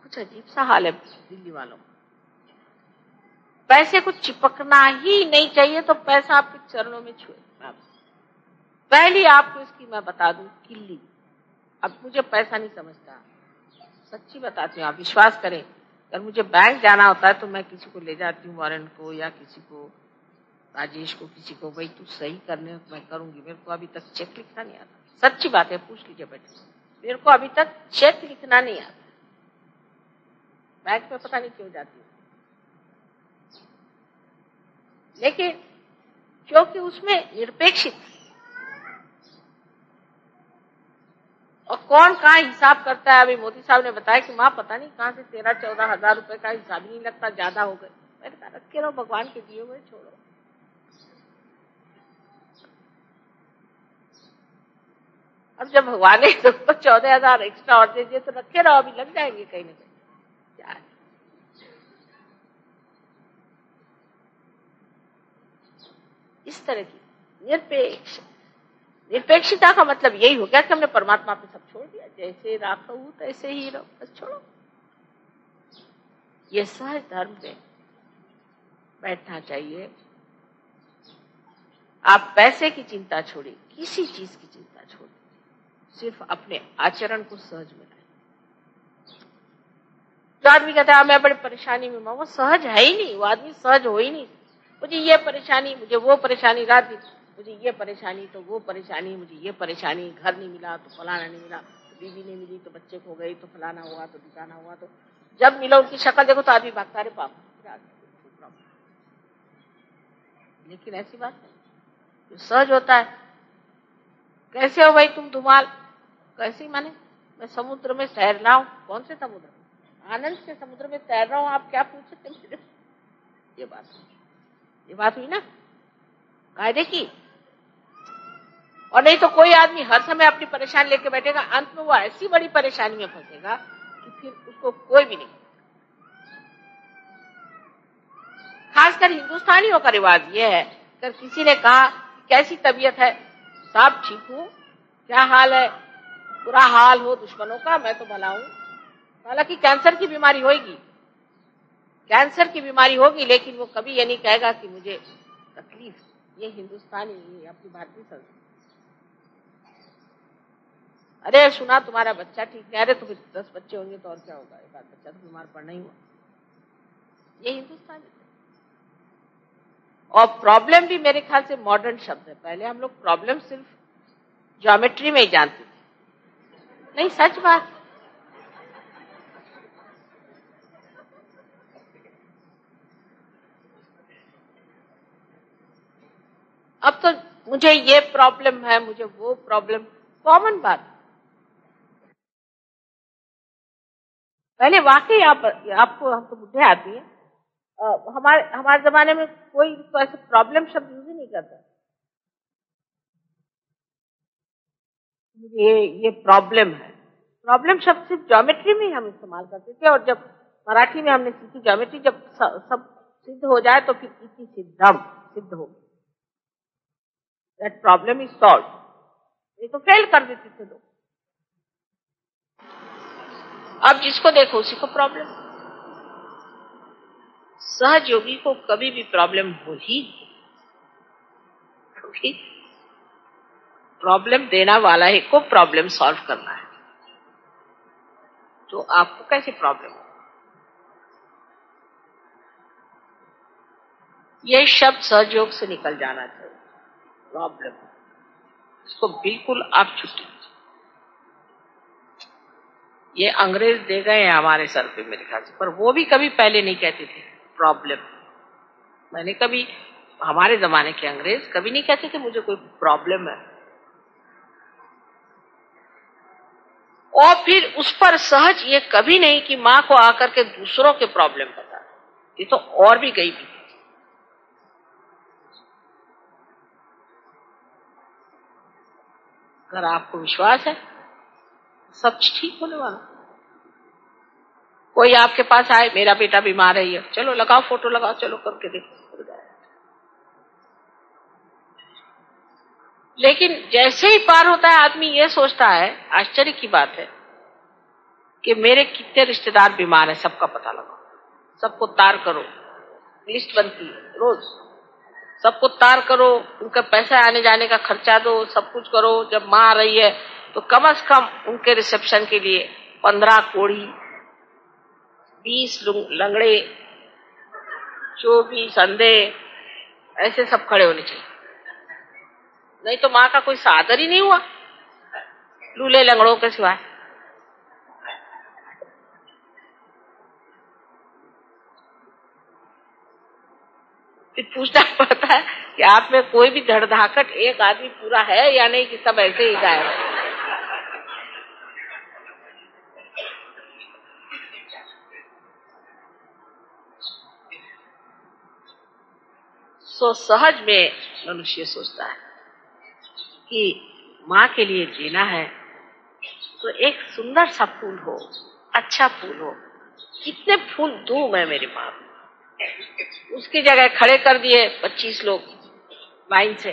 Speaker 4: कुछ अजीब सा हाल है दिल्ली वालों का। पैसे को चिपकना ही नहीं चाहिए तो पैसा आपके चरणों में छुए। पहली आपको इसकी मैं बता दूं किल्ली। अब मुझे पैसा नहीं समझता, सच्ची बताती हूँ, आप विश्वास करें। अगर मुझे बैंक जाना होता है तो मैं किसी को ले जाती हूँ, वारंट को या किसी को, राजेश को, किसी को, भाई तू सही करने मैं करूंगी। मेरे को अभी तक चेक लिखना नहीं आता, सच्ची बात है, पूछ लीजिए बेटे, मेरे को अभी तक चेक लिखना नहीं आता। बैंक में पता नहीं क्यों जाती हूँ, लेकिन क्योंकि उसमें निरपेक्षित और कौन कहाँ हिसाब करता है। अभी मोदी साहब ने बताया कि माँ पता नहीं कहाँ से 13-14 हजार रुपए का हिसाब ही नहीं लगता, ज्यादा हो गए। मैंने कहा रखे रहो, भगवान के दिए हुए छोड़ो। अब जब भगवान ने तो 14 हजार एक्स्ट्रा और दे दिए तो रखे रहो, अभी लग जाएंगे कहीं ना कहीं। क्या है? इस तरह की निरपेक्षता का मतलब यही हो गया कि हमने परमात्मा पे सब छोड़ दिया, जैसे राखो तैसे ही रहो, बस छोड़ो। ये सहज धर्म में बैठना चाहिए। आप पैसे की चिंता छोड़िए, किसी चीज की चिंता छोड़िए, सिर्फ अपने आचरण को सहज में लाइए। जो आदमी कहता है मैं बड़ी परेशानी में हूं, वो सहज है ही नहीं, वो आदमी सहज हो ही नहीं। मुझे ये परेशानी, मुझे वो परेशानी, रात दिन मुझे ये परेशानी तो वो परेशानी, मुझे ये परेशानी, घर नहीं मिला तो फलाना नहीं मिला, तो बीवी नहीं मिली तो बच्चे खो गई, तो फलाना हुआ तो ठिकाना हुआ, तो जब मिलो उनकी शक्ल देखो तो आदमी भागता, अरे पापा। लेकिन ऐसी बात नहीं, जो सहज होता है। कैसे हो भाई तुम धुमाल? कैसे माने मैं समुद्र में तैर रहा हूं। कौन से समुद्र? आनंद से समुद्र में तैर रहा हूं, आप क्या पूछते मेरे? ये बात हुई ना कायदे की। और नहीं तो कोई आदमी हर समय अपनी परेशानी लेके बैठेगा, अंत में वो ऐसी बड़ी परेशानी में फंसेगा कि फिर उसको कोई भी नहीं। खासकर हिंदुस्तानियों का रिवाज ये है, अगर किसी ने कहा कैसी तबीयत है, साहब ठीक हूं, क्या हाल है, बुरा हाल हो दुश्मनों का, मैं तो भला हूं। हालांकि कैंसर की बीमारी होगी, कैंसर की बीमारी होगी, लेकिन वो कभी ये नहीं कहेगा कि मुझे तकलीफ। ये हिंदुस्तानी, ये अपनी भारतीय संस्कृति। अरे सुना तुम्हारा बच्चा ठीक नहीं, अरे तो फिर 10 बच्चे होंगे तो और क्या होगा, एक आध बच्चा तो बीमार पड़ना ही हुआ। ये हिंदुस्तानी। और प्रॉब्लम भी मेरे ख्याल से मॉडर्न शब्द है। पहले हम लोग प्रॉब्लम सिर्फ ज्योमेट्री में ही जानते थे। नहीं, सच बात। अब तो मुझे ये प्रॉब्लम है, मुझे वो प्रॉब्लम, कॉमन बात। पहले वाकई आपको हम तो बुढ़े आदमी है, हमारे जमाने में कोई तो ऐसे प्रॉब्लम शब्द यूज ही नहीं करता। ये प्रॉब्लम है, प्रॉब्लम शब्द सिर्फ ज्योमेट्री में ही हम इस्तेमाल करते थे। और जब मराठी में हमने सीखी ज्योमेट्री, जब सब सिद्ध हो जाए तो फिर इसी सिद्धम सिद्ध होगी, दैट प्रॉब्लम इज सॉल्व। ये तो फेल कर देते थे लोग। अब जिसको देखो उसी को प्रॉब्लम। सहज योगी को कभी भी प्रॉब्लम हो ही, क्योंकि प्रॉब्लम देना वाला ही को प्रॉब्लम सॉल्व करना है। तो आपको कैसे प्रॉब्लम हो? ये शब्द सहयोग से निकल जाना चाहिए। प्रॉब्लम, इसको बिल्कुल आप छुट्टी। ये अंग्रेज दे गए हैं हमारे सर पे मेरे ख्याल से, पर वो भी कभी पहले नहीं कहते थे प्रॉब्लम। मैंने कभी, हमारे जमाने के अंग्रेज कभी नहीं कहते थे मुझे कोई प्रॉब्लम है। और फिर उस पर सहज ये कभी नहीं कि माँ को आकर के दूसरों के प्रॉब्लम बता, ये तो और भी गई भी। अगर आपको विश्वास है सब ठीक होने वाला। कोई आपके पास आए, मेरा बेटा बीमार है, ये चलो लगाओ, फोटो लगाओ, चलो करके देखो। लेकिन जैसे ही पार होता है आदमी ये सोचता है, आश्चर्य की बात है, कि मेरे कितने रिश्तेदार बीमार हैं, सबका पता लगाओ, सबको तार करो, लिस्ट बनती है रोज, सबको तार करो, उनका पैसा आने जाने का खर्चा दो, सब कुछ करो। जब माँ आ रही है तो कम से कम उनके रिसेप्शन के लिए 15 कोढ़ी, 20 लंगड़े, 24 अंधे, ऐसे सब खड़े होने चाहिए, नहीं तो माँ का कोई सादर ही नहीं हुआ लूले लंगड़ों के सिवाय। फिर पूछना पड़ता है कि आप में कोई भी धड़धाकट एक आदमी पूरा है या नहीं, कि सब ऐसे ही गायब है। सो सहज में मनुष्य सोचता है कि माँ के लिए जीना है तो एक सुंदर सा फूल हो, अच्छा फूल हो। कितने फूल दूं मैं मेरी माँ को, उसकी जगह खड़े कर दिए 25 लोग लाइन से,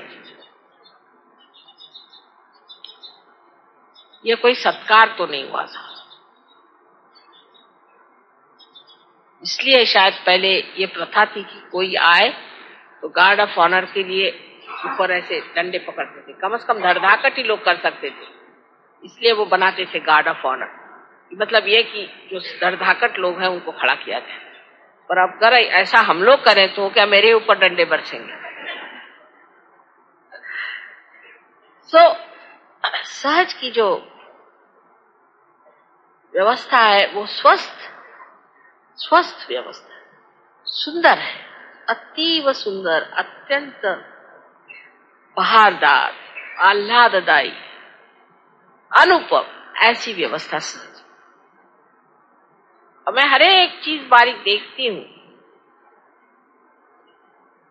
Speaker 4: ये कोई सत्कार तो नहीं हुआ था। इसलिए शायद पहले ये प्रथा थी कि कोई आए तो गार्ड ऑफ ऑनर के लिए ऊपर ऐसे डंडे पकड़ते थे, कम से कम धड़धाकट ही लोग कर सकते थे, इसलिए वो बनाते थे गार्ड ऑफ ऑनर। मतलब ये कि जो धड़धाकट लोग हैं उनको खड़ा किया जाए। पर अब अगर ऐसा हम लोग करें तो क्या मेरे ऊपर डंडे बरसेंगे। सहज की जो व्यवस्था है वो स्वस्थ व्यवस्था, सुंदर है, अतीव सुंदर, अत्यंत बहारदार, आह्लाददायी, अनुपम, ऐसी व्यवस्था सहज। और मैं हर एक चीज बारीक देखती हूँ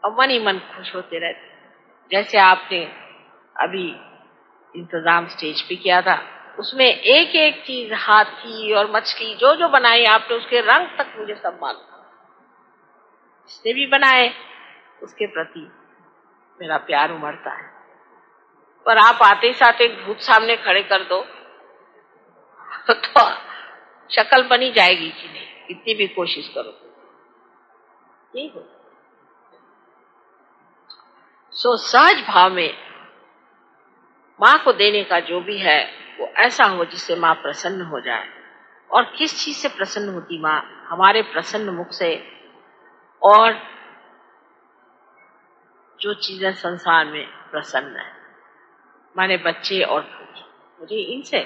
Speaker 4: और मन ही मन खुश होते रहते। जैसे आपने अभी इंतजाम स्टेज पे किया था, उसमें एक एक चीज, हाथी और मछली जो जो बनाई आपने, उसके रंग तक मुझे सब मालूम, जिसने भी बनाए उसके प्रति मेरा प्यार उमड़ता है। पर आप आते ही साथ एक भूत सामने खड़े कर दो तो शक्ल बनी जाएगी कि नहीं, कितनी भी कोशिश करो नहीं हो। सहज भाव में माँ को देने का जो भी है वो ऐसा हो जिससे माँ प्रसन्न हो जाए। और किस चीज से प्रसन्न होती माँ? हमारे प्रसन्न मुख से। और जो चीजें संसार में प्रसन्न है, माने बच्चे और फूल, मुझे इनसे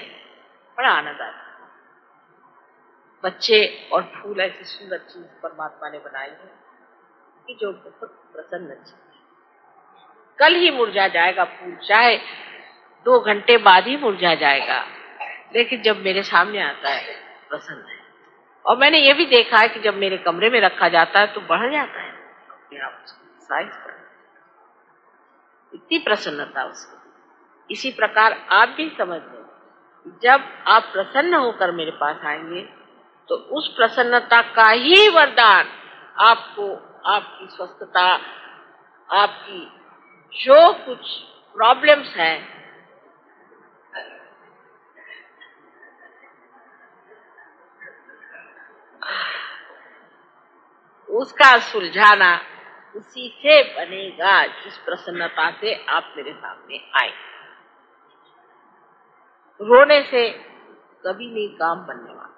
Speaker 4: बड़ा आनंद आता है। बच्चे और फूल ऐसी सुंदर चीज परमात्मा ने बनाई है कि जो बहुत प्रसन्न चीज। कल ही मुरझा जाएगा फूल, चाहे 2 घंटे बाद ही मुरझा जाएगा, लेकिन जब मेरे सामने आता है प्रसन्न है। और मैंने ये भी देखा है कि जब मेरे कमरे में रखा जाता है तो बढ़ जाता है अपने आप, साइज बढ़, इतनी प्रसन्नता उसकी। इसी प्रकार आप भी समझ लें, जब आप प्रसन्न होकर मेरे पास आएंगे तो उस प्रसन्नता का ही वरदान आपको, आपकी स्वस्थता, आपकी जो कुछ प्रॉब्लम्स हैं उसका सुलझाना उसी से बनेगा जिस प्रसन्नता से आप मेरे सामने आए। रोने से कभी नहीं काम बनने वाला।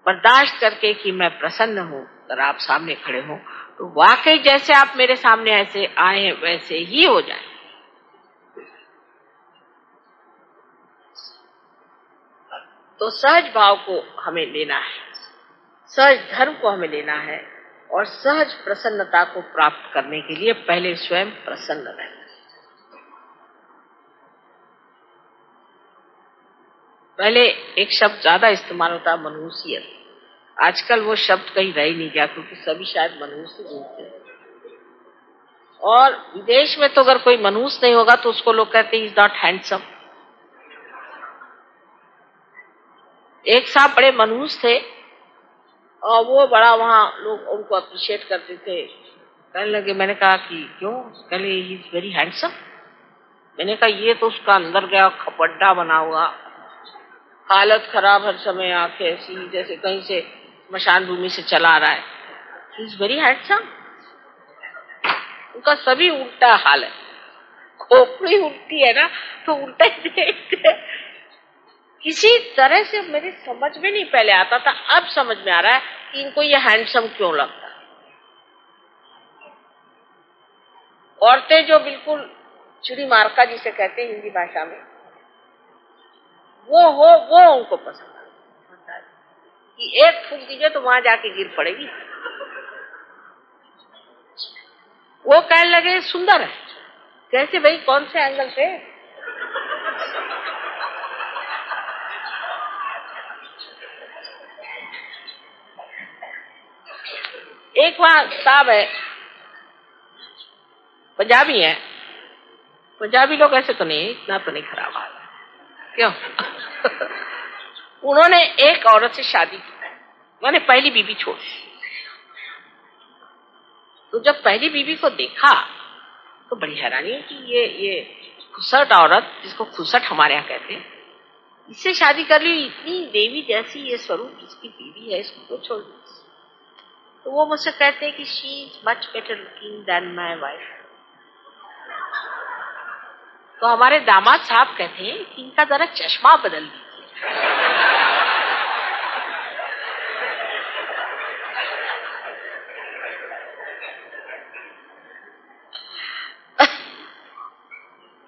Speaker 4: बर्दाश्त करके कि मैं प्रसन्न हूं, अगर आप सामने खड़े हो तो वाकई जैसे आप मेरे सामने ऐसे आए हैं वैसे ही हो जाए। तो सहज भाव को हमें लेना है, सहज धर्म को हमें लेना है, और सहज प्रसन्नता को प्राप्त करने के लिए पहले स्वयं प्रसन्न रहना। पहले एक शब्द ज्यादा इस्तेमाल होता है, मनहूसियत। आजकल वो शब्द कहीं रह ही नहीं गया, क्योंकि सभी शायद मनहूस ही बोलते हैं। और विदेश में तो अगर कोई मनहूस नहीं होगा तो उसको लोग कहते हैं इज नॉट हैंडसम। एक साहब बड़े मनहूस थे और वो बड़ा वहां लोग उनको अप्रिशिएट करते थे। कहने लगे, मैंने कहा कि क्यों? कहले ही इज वेरी हैंडसम। मैंने कहा ये तो उसका अंदर गया खपड्डा बना हुआ, हालत खराब, हर समय आंखें ऐसी जैसे कहीं से स्मशान भूमि से चला रहा है। He is very handsome. उनका सभी उल्टा हाल है, खोपड़ी उल्टी है ना तो उल्टा ही देखते हैं। किसी तरह से मेरी समझ में नहीं पहले आता था, अब समझ में आ रहा है कि इनको ये हैंडसम क्यों लगता है। औरतें जो बिल्कुल चिड़ी मारका जिसे कहते हैं हिंदी भाषा में, वो उनको पसंद है कि एक फूंक दीजिए तो वहां जाके गिर पड़ेगी। वो कहने लगे सुंदर है। कैसे भाई, कौन से एंगल से? एक वहां साहब है, पंजाबी है। पंजाबी लोग ऐसे तो नहीं, इतना तो नहीं खराब हाल है। क्यों? उन्होंने एक औरत से शादी की, उन्होंने पहली बीवी छोड़ दी। तो जब पहली बीवी को देखा तो बड़ी हैरानी है कि ये खुसट औरत, जिसको खुसट हमारे यहाँ कहते हैं, इससे शादी कर ली। इतनी देवी जैसी ये स्वरूप जिसकी बीवी है, इसको तो छोड़ दी। तो वो मुझसे कहते हैं कि she is much better looking than my wife. तो हमारे दामाद साहब कहते हैं कि इनका जरा चश्मा बदल दीजिए।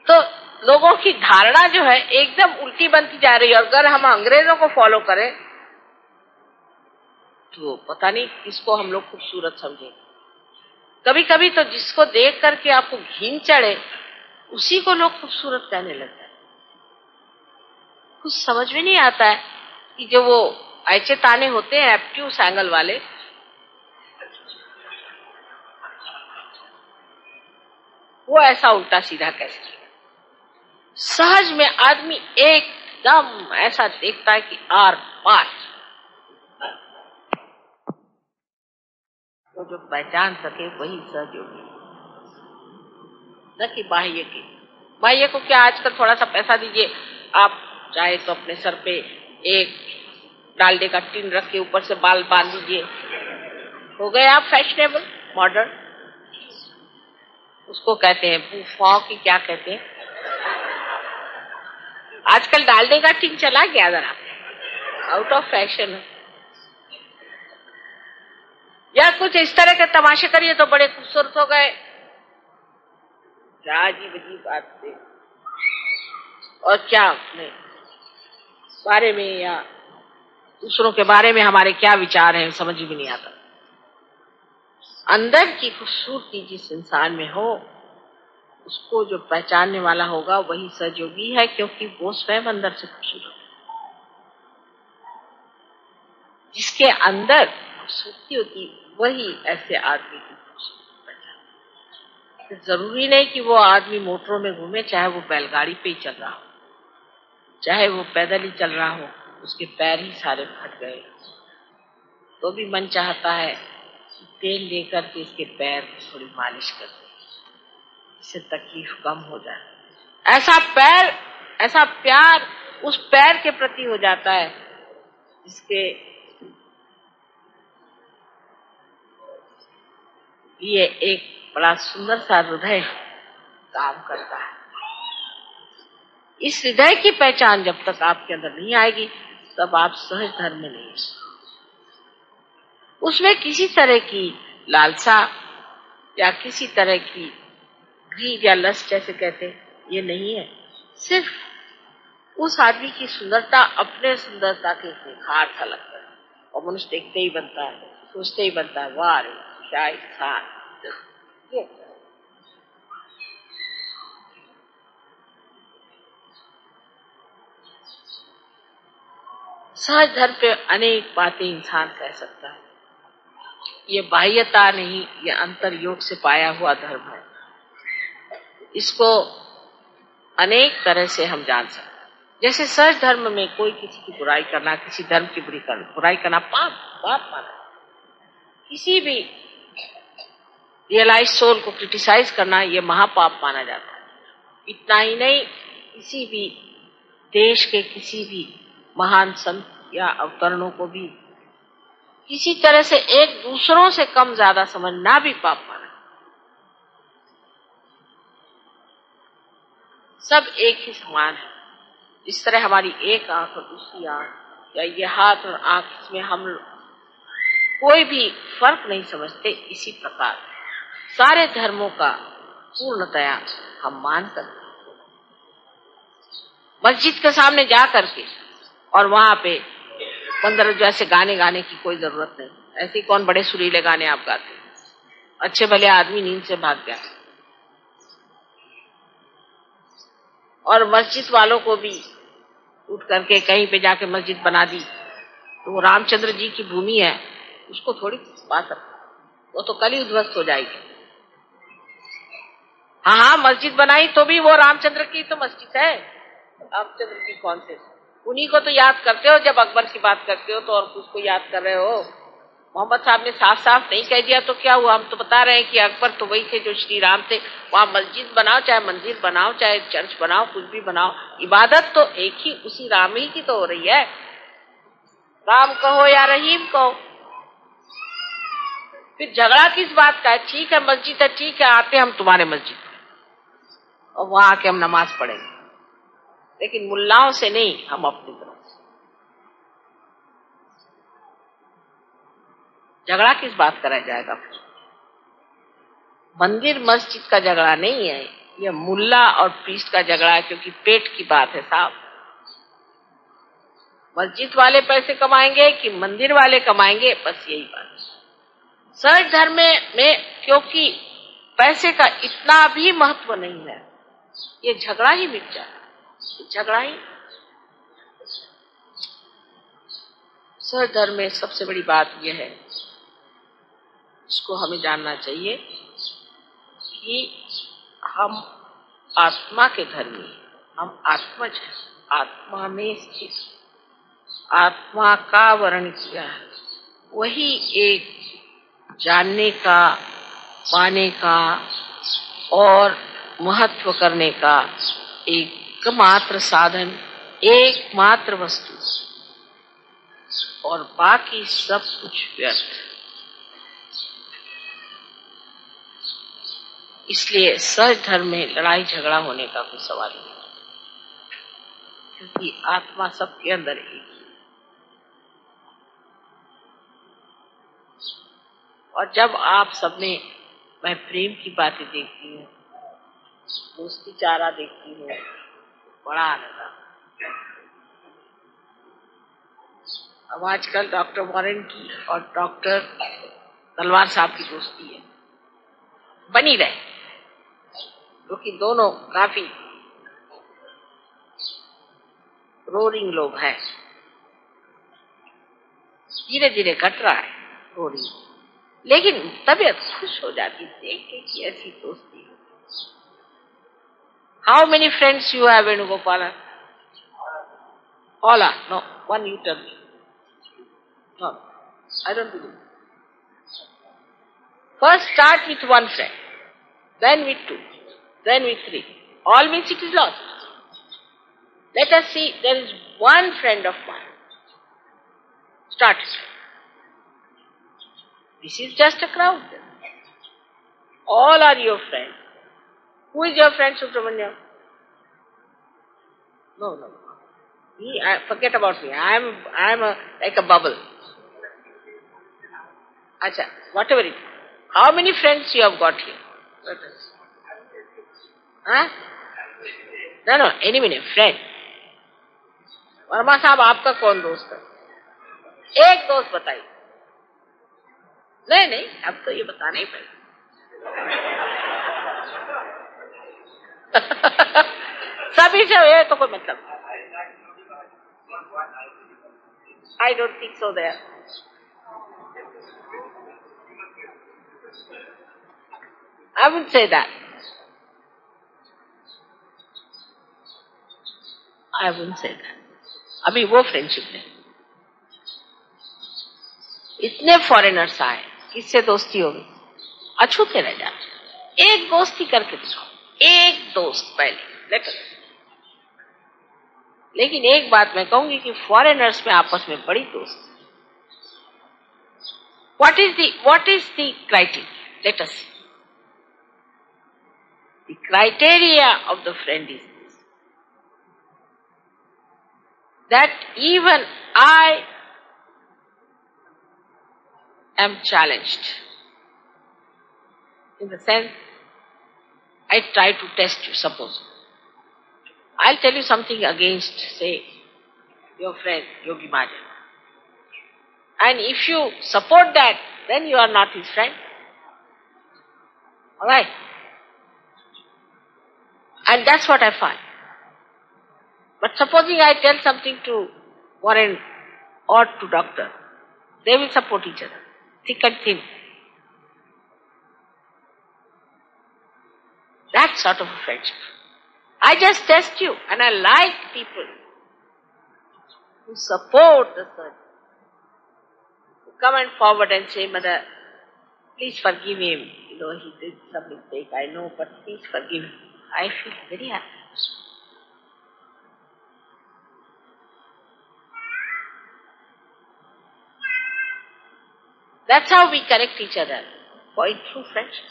Speaker 4: तो लोगों की धारणा जो है एकदम उल्टी बनती जा रही है। और अगर हम अंग्रेजों को फॉलो करें तो पता नहीं किसको हम लोग खूबसूरत समझे। कभी कभी तो जिसको देख करके आपको घिन चढ़े उसी को लोग खूबसूरत कहने लगते हैं। कुछ समझ में नहीं आता है कि जो वो ऐचे ताने होते हैं एप्ट्यूस एंगल वाले, वो ऐसा उल्टा सीधा कैसे? सहज में आदमी एकदम ऐसा देखता है कि आर पार। तो जो पहचान सके वही सहज होगी, न कि बाह्य की। बाह्य को क्या, आजकल थोड़ा सा पैसा दीजिए, आप चाहे तो अपने सर पे एक डालडे का टिन रख के ऊपर से बाल बांध दीजिए, हो गए आप फैशनेबल मॉडर्न। उसको कहते हैं बूफा की, क्या कहते हैं आजकल, डालडे का टिन चला गया, जरा आउट ऑफ फैशन है। या कुछ इस तरह के तमाशे करिए तो बड़े खूबसूरत हो गए। क्या अजीब अजीब बात थी। और क्या अपने बारे में या दूसरों के बारे में हमारे क्या विचार हैं समझ भी नहीं आता। अंदर की खूबसूरती जिस इंसान में हो उसको जो पहचानने वाला होगा वही सहयोगी है, क्योंकि वो स्वयं अंदर से खूबसूरत है। जिसके अंदर खूबसूरती होती वही ऐसे आदमी की खूबसूरती पहचान। जरूरी नहीं कि वो आदमी मोटरों में घूमे, चाहे वो बैलगाड़ी पे ही चल रहा हो, चाहे वो पैदल ही चल रहा हो, उसके पैर ही सारे फट गए तो भी मन चाहता है तेल लेकर के इसके पैर थोड़ी मालिश कर दे, इससे तकलीफ कम हो जाए। ऐसा पैर, ऐसा प्यार उस पैर के प्रति हो जाता है जिसके लिए एक बड़ा सुंदर सा हृदय काम करता है। इस हृदय की पहचान जब तक आपके अंदर नहीं आएगी तब आप सहज धर्म में नहीं। उसमें किसी तरह की लालसा या किसी तरह की ग्रीड या लस्ट जैसे कहते हैं ये नहीं है। सिर्फ उस आदमी की सुंदरता अपने सुंदरता के निखार सा लगता है और मनुष्य देखते ही बनता है, सोचते ही बनता है, वाह रे क्या इंसान। सहज धर्म पे अनेक बातें इंसान कह सकता है। ये बाह्यता नहीं, ये अंतर योग से पाया हुआ धर्म है। इसको अनेक तरह से हम जान सकते हैं। जैसे सहज धर्म में कोई किसी की बुराई करना, किसी धर्म की बुराई करना पाप माना। किसी भी रियलाइज सोल को क्रिटिसाइज करना ये महापाप माना जाता है। इतना ही नहीं, किसी भी देश के किसी भी महान संत या अवतरणों को भी किसी तरह से एक दूसरों से कम ज्यादा समझना भी पाप माना। सब एक ही समान है। इस तरह हमारी एक आंख और दूसरी आंख या ये हाथ और आंख, इसमें हम कोई भी फर्क नहीं समझते, इसी प्रकार सारे धर्मों का पूर्णतया हम मानकर मस्जिद के सामने जा करके और वहां पे 15 जैसे गाने गाने की कोई जरूरत नहीं। ऐसे कौन बड़े सुरीले गाने आप गाते, अच्छे भले आदमी नींद से भाग गया। और मस्जिद वालों को भी उठ करके कहीं पे जाके मस्जिद बना दी तो वो रामचंद्र जी की भूमि है, उसको थोड़ी बात रखो, वो तो कल ही उद्ध्वस्त हो जाएगी। हाँ, मस्जिद बनाई तो भी वो रामचंद्र की तो मस्जिद है, रामचंद्र की कौन से, उन्हीं को तो याद करते हो। जब अकबर की बात करते हो तो और किसको याद कर रहे हो? मोहम्मद साहब ने साफ साफ नहीं कह दिया तो क्या हुआ? हम तो बता रहे हैं कि अकबर तो वही थे जो श्री राम थे। वहां मस्जिद बनाओ, चाहे मंदिर बनाओ, चाहे चर्च बनाओ, कुछ भी बनाओ, इबादत तो एक ही उसी राम ही की तो हो रही है। राम कहो या रहीम कहो, फिर झगड़ा किस बात का है? ठीक है मस्जिद है, ठीक है आते हम तुम्हारे मस्जिद में और वहां आके हम नमाज पढ़ेंगे, लेकिन मुल्लाओं से नहीं, हम अपनी तरफ से। झगड़ा किस बात कराया जाएगा? फिर मंदिर मस्जिद का झगड़ा नहीं है, यह मुल्ला और प्रीस्ट का झगड़ा है, क्योंकि पेट की बात है साहब। मस्जिद वाले पैसे कमाएंगे कि मंदिर वाले कमाएंगे, बस यही बात है। सहज धर्म में क्योंकि पैसे का इतना भी महत्व नहीं है, ये झगड़ा ही मिट जाए, झगड़ा ही। सहज धर्म में सबसे बड़ी बात यह है, इसको हमें जानना चाहिए कि हम आत्मा के धर्मी, हम आत्मज हैं, आत्मा में स्थित, आत्मा का वर्ण किया है, वही एक जानने का, पाने का और महत्व करने का एकमात्र साधन, एकमात्र वस्तु, और बाकी सब कुछ व्यर्थ। इसलिए सहज धर्म में लड़ाई झगड़ा होने का कोई सवाल नहीं, क्योंकि आत्मा सबके अंदर एक ही। और जब आप सब में मैं प्रेम की बातें देखती हूँ, दोस्ती चारा देखती हूँ, बड़ा आनंद आता है। अब आजकल डॉक्टर वॉरेन की और डॉक्टर तलवार साहब की दोस्ती है, बनी रहे, क्योंकि दोनों काफी रोरिंग लोग हैं। धीरे धीरे घट रहा है रोरिंग, लेकिन तबीयत खुश हो जाती देख के कि ऐसी दोस्ती। How many friends you have Venugopal? All are? No, one you tell me. No, I don't believe. First start with one friend, then with 2, then with 3. All means it is lost. Let us see, there is one friend of mine. Start it. This is just a crowd. All are your friends. Who is your friend, Subramanya? No. Forget about me. I am like a bubble. Acha, whatever it is. How many friends you have got here? Let us. Huh? No, any minute, friend. Verma साहब आपका कौन दोस्त है? एक दोस्त बताइए। नहीं, अब तो ये बताना ही पड़ेगा। सभी से ये तो कोई मतलब। I don't think so there. I wouldn't say that. I wouldn't say that. अभी वो फ्रेंडशिप नहीं। इतने फॉरेनर्स आए, किससे दोस्ती होगी? अछूते रह जाते। एक दोस्ती करके दिखाओ, एक दोस्त पहले। लेकर लेकिन एक बात मैं कहूंगी कि फॉरेनर्स में आपस में बड़ी दोस्ती। What is the criteria? Let us see. The criteria of the friend is this, that even I am challenged. In the sense, I try to test you, suppose. I'll tell you something against, say, your friend Yogi Mahajan. And if you support that, then you are not his friend. Alright? And that's what I find. But supposing I tell something to Warren or to doctor, they will support each other, thick and thin. That sort of a friendship. I just test you, and I like people who support the surgeon, who come and forward and say, Mother, please forgive him. You know, he did some mistake, I know, but please forgive him. I feel very happy. That's how we correct each other, point through friendship.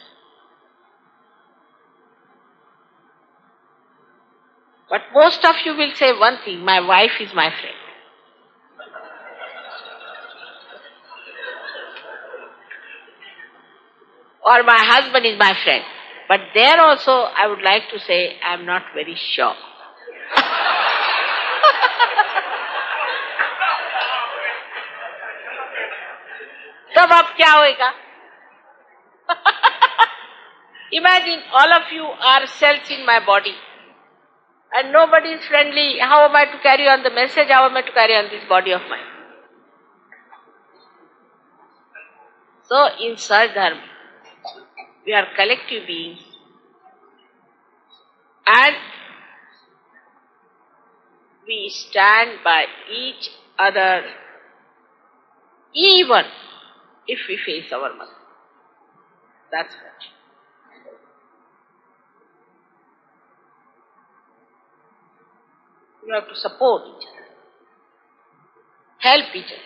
Speaker 4: But most of you will say one thing, my wife is my friend. Or my husband is my friend. But there also I would like to say, I am not very sure. तब अब क्या होएगा? Imagine all of you are cells in my body. And nobody is friendly. How am I to carry on the message? How am I to carry on this body of mine? So in Sahaj Dharma, we are collective beings, and we stand by each other even if we face our mother. That's what. You have to support each other, help each other.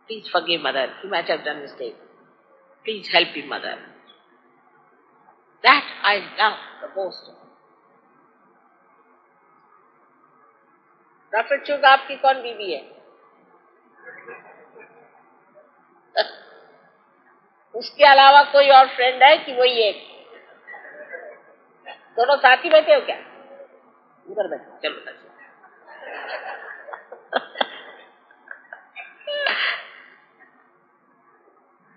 Speaker 4: Please forgive mother, he might have done mistake. Please help him, mother. That I love the most. Doctor चुग आपकी कौन बीवी है? उसके अलावा कोई और फ्रेंड है कि वही एक? दोनों साथ ही बैठे हो क्या? उधर बैठो, चलो।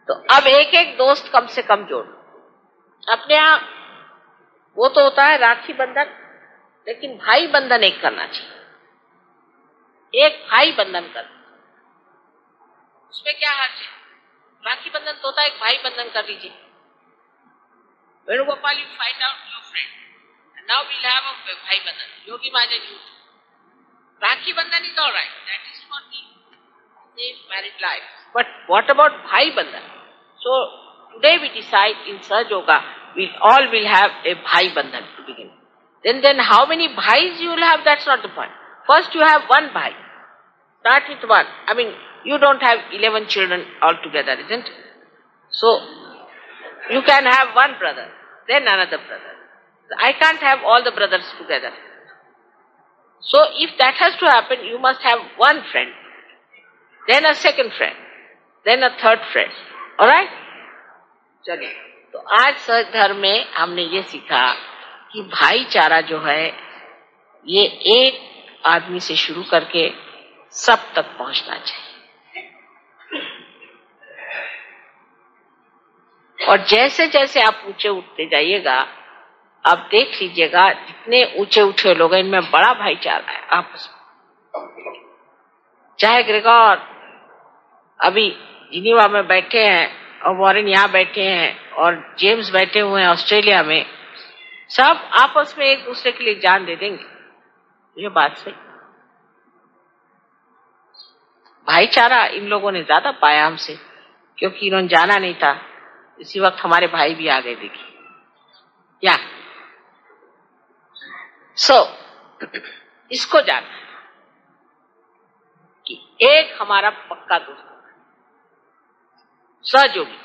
Speaker 4: तो अब एक एक दोस्त कम से कम जोड़ो अपने यहाँ। वो तो होता है राखी बंधन, लेकिन भाई बंधन एक करना चाहिए। एक भाई बंधन कर, उसमें क्या हर्ज है? राखी बंधन तो होता है, एक भाई बंधन कर लीजिए। Venugopal, you find out your friend, and now we'll have a भाई बंधन, Yogi Mahajan youth. Rakhi Bandhan is all right. That is for the safe married life. But what about Bhai Bandhan? So today we decide in Sahaj Yoga, we all will have a Bhai Bandhan to begin. Then how many Bhais you will have? That's not the point. First you have one Bhai. Start with one. I mean, you don't have 11 children altogether, isn't it? So you can have one brother, then another brother. I can't have all the brothers together. So if that has to happen, you must have one friend, then a second friend, then a third friend. Alright? चलिए, तो आज सहज धर्म में हमने ये सीखा कि भाईचारा जो है ये एक आदमी से शुरू करके सब तक पहुंचना चाहिए। और जैसे जैसे आप ऊंचे उठते जाइएगा, आप देख लीजिएगा जितने ऊंचे उठे लोग हैं इनमें बड़ा भाईचारा है आपस में। चाहे ग्रेगोर अभी जिनीवा में बैठे हैं और वॉरेन यहाँ बैठे हैं और जेम्स बैठे हुए हैं ऑस्ट्रेलिया में, सब आपस में एक दूसरे के लिए जान दे देंगे। ये बात सही। भाईचारा इन लोगों ने ज्यादा पाया हमसे, क्योंकि इन्होंने जाना नहीं था। इसी वक्त हमारे भाई भी आ गए, देखिए। या सो इसको जानना है कि एक हमारा पक्का दोस्त सहयोगी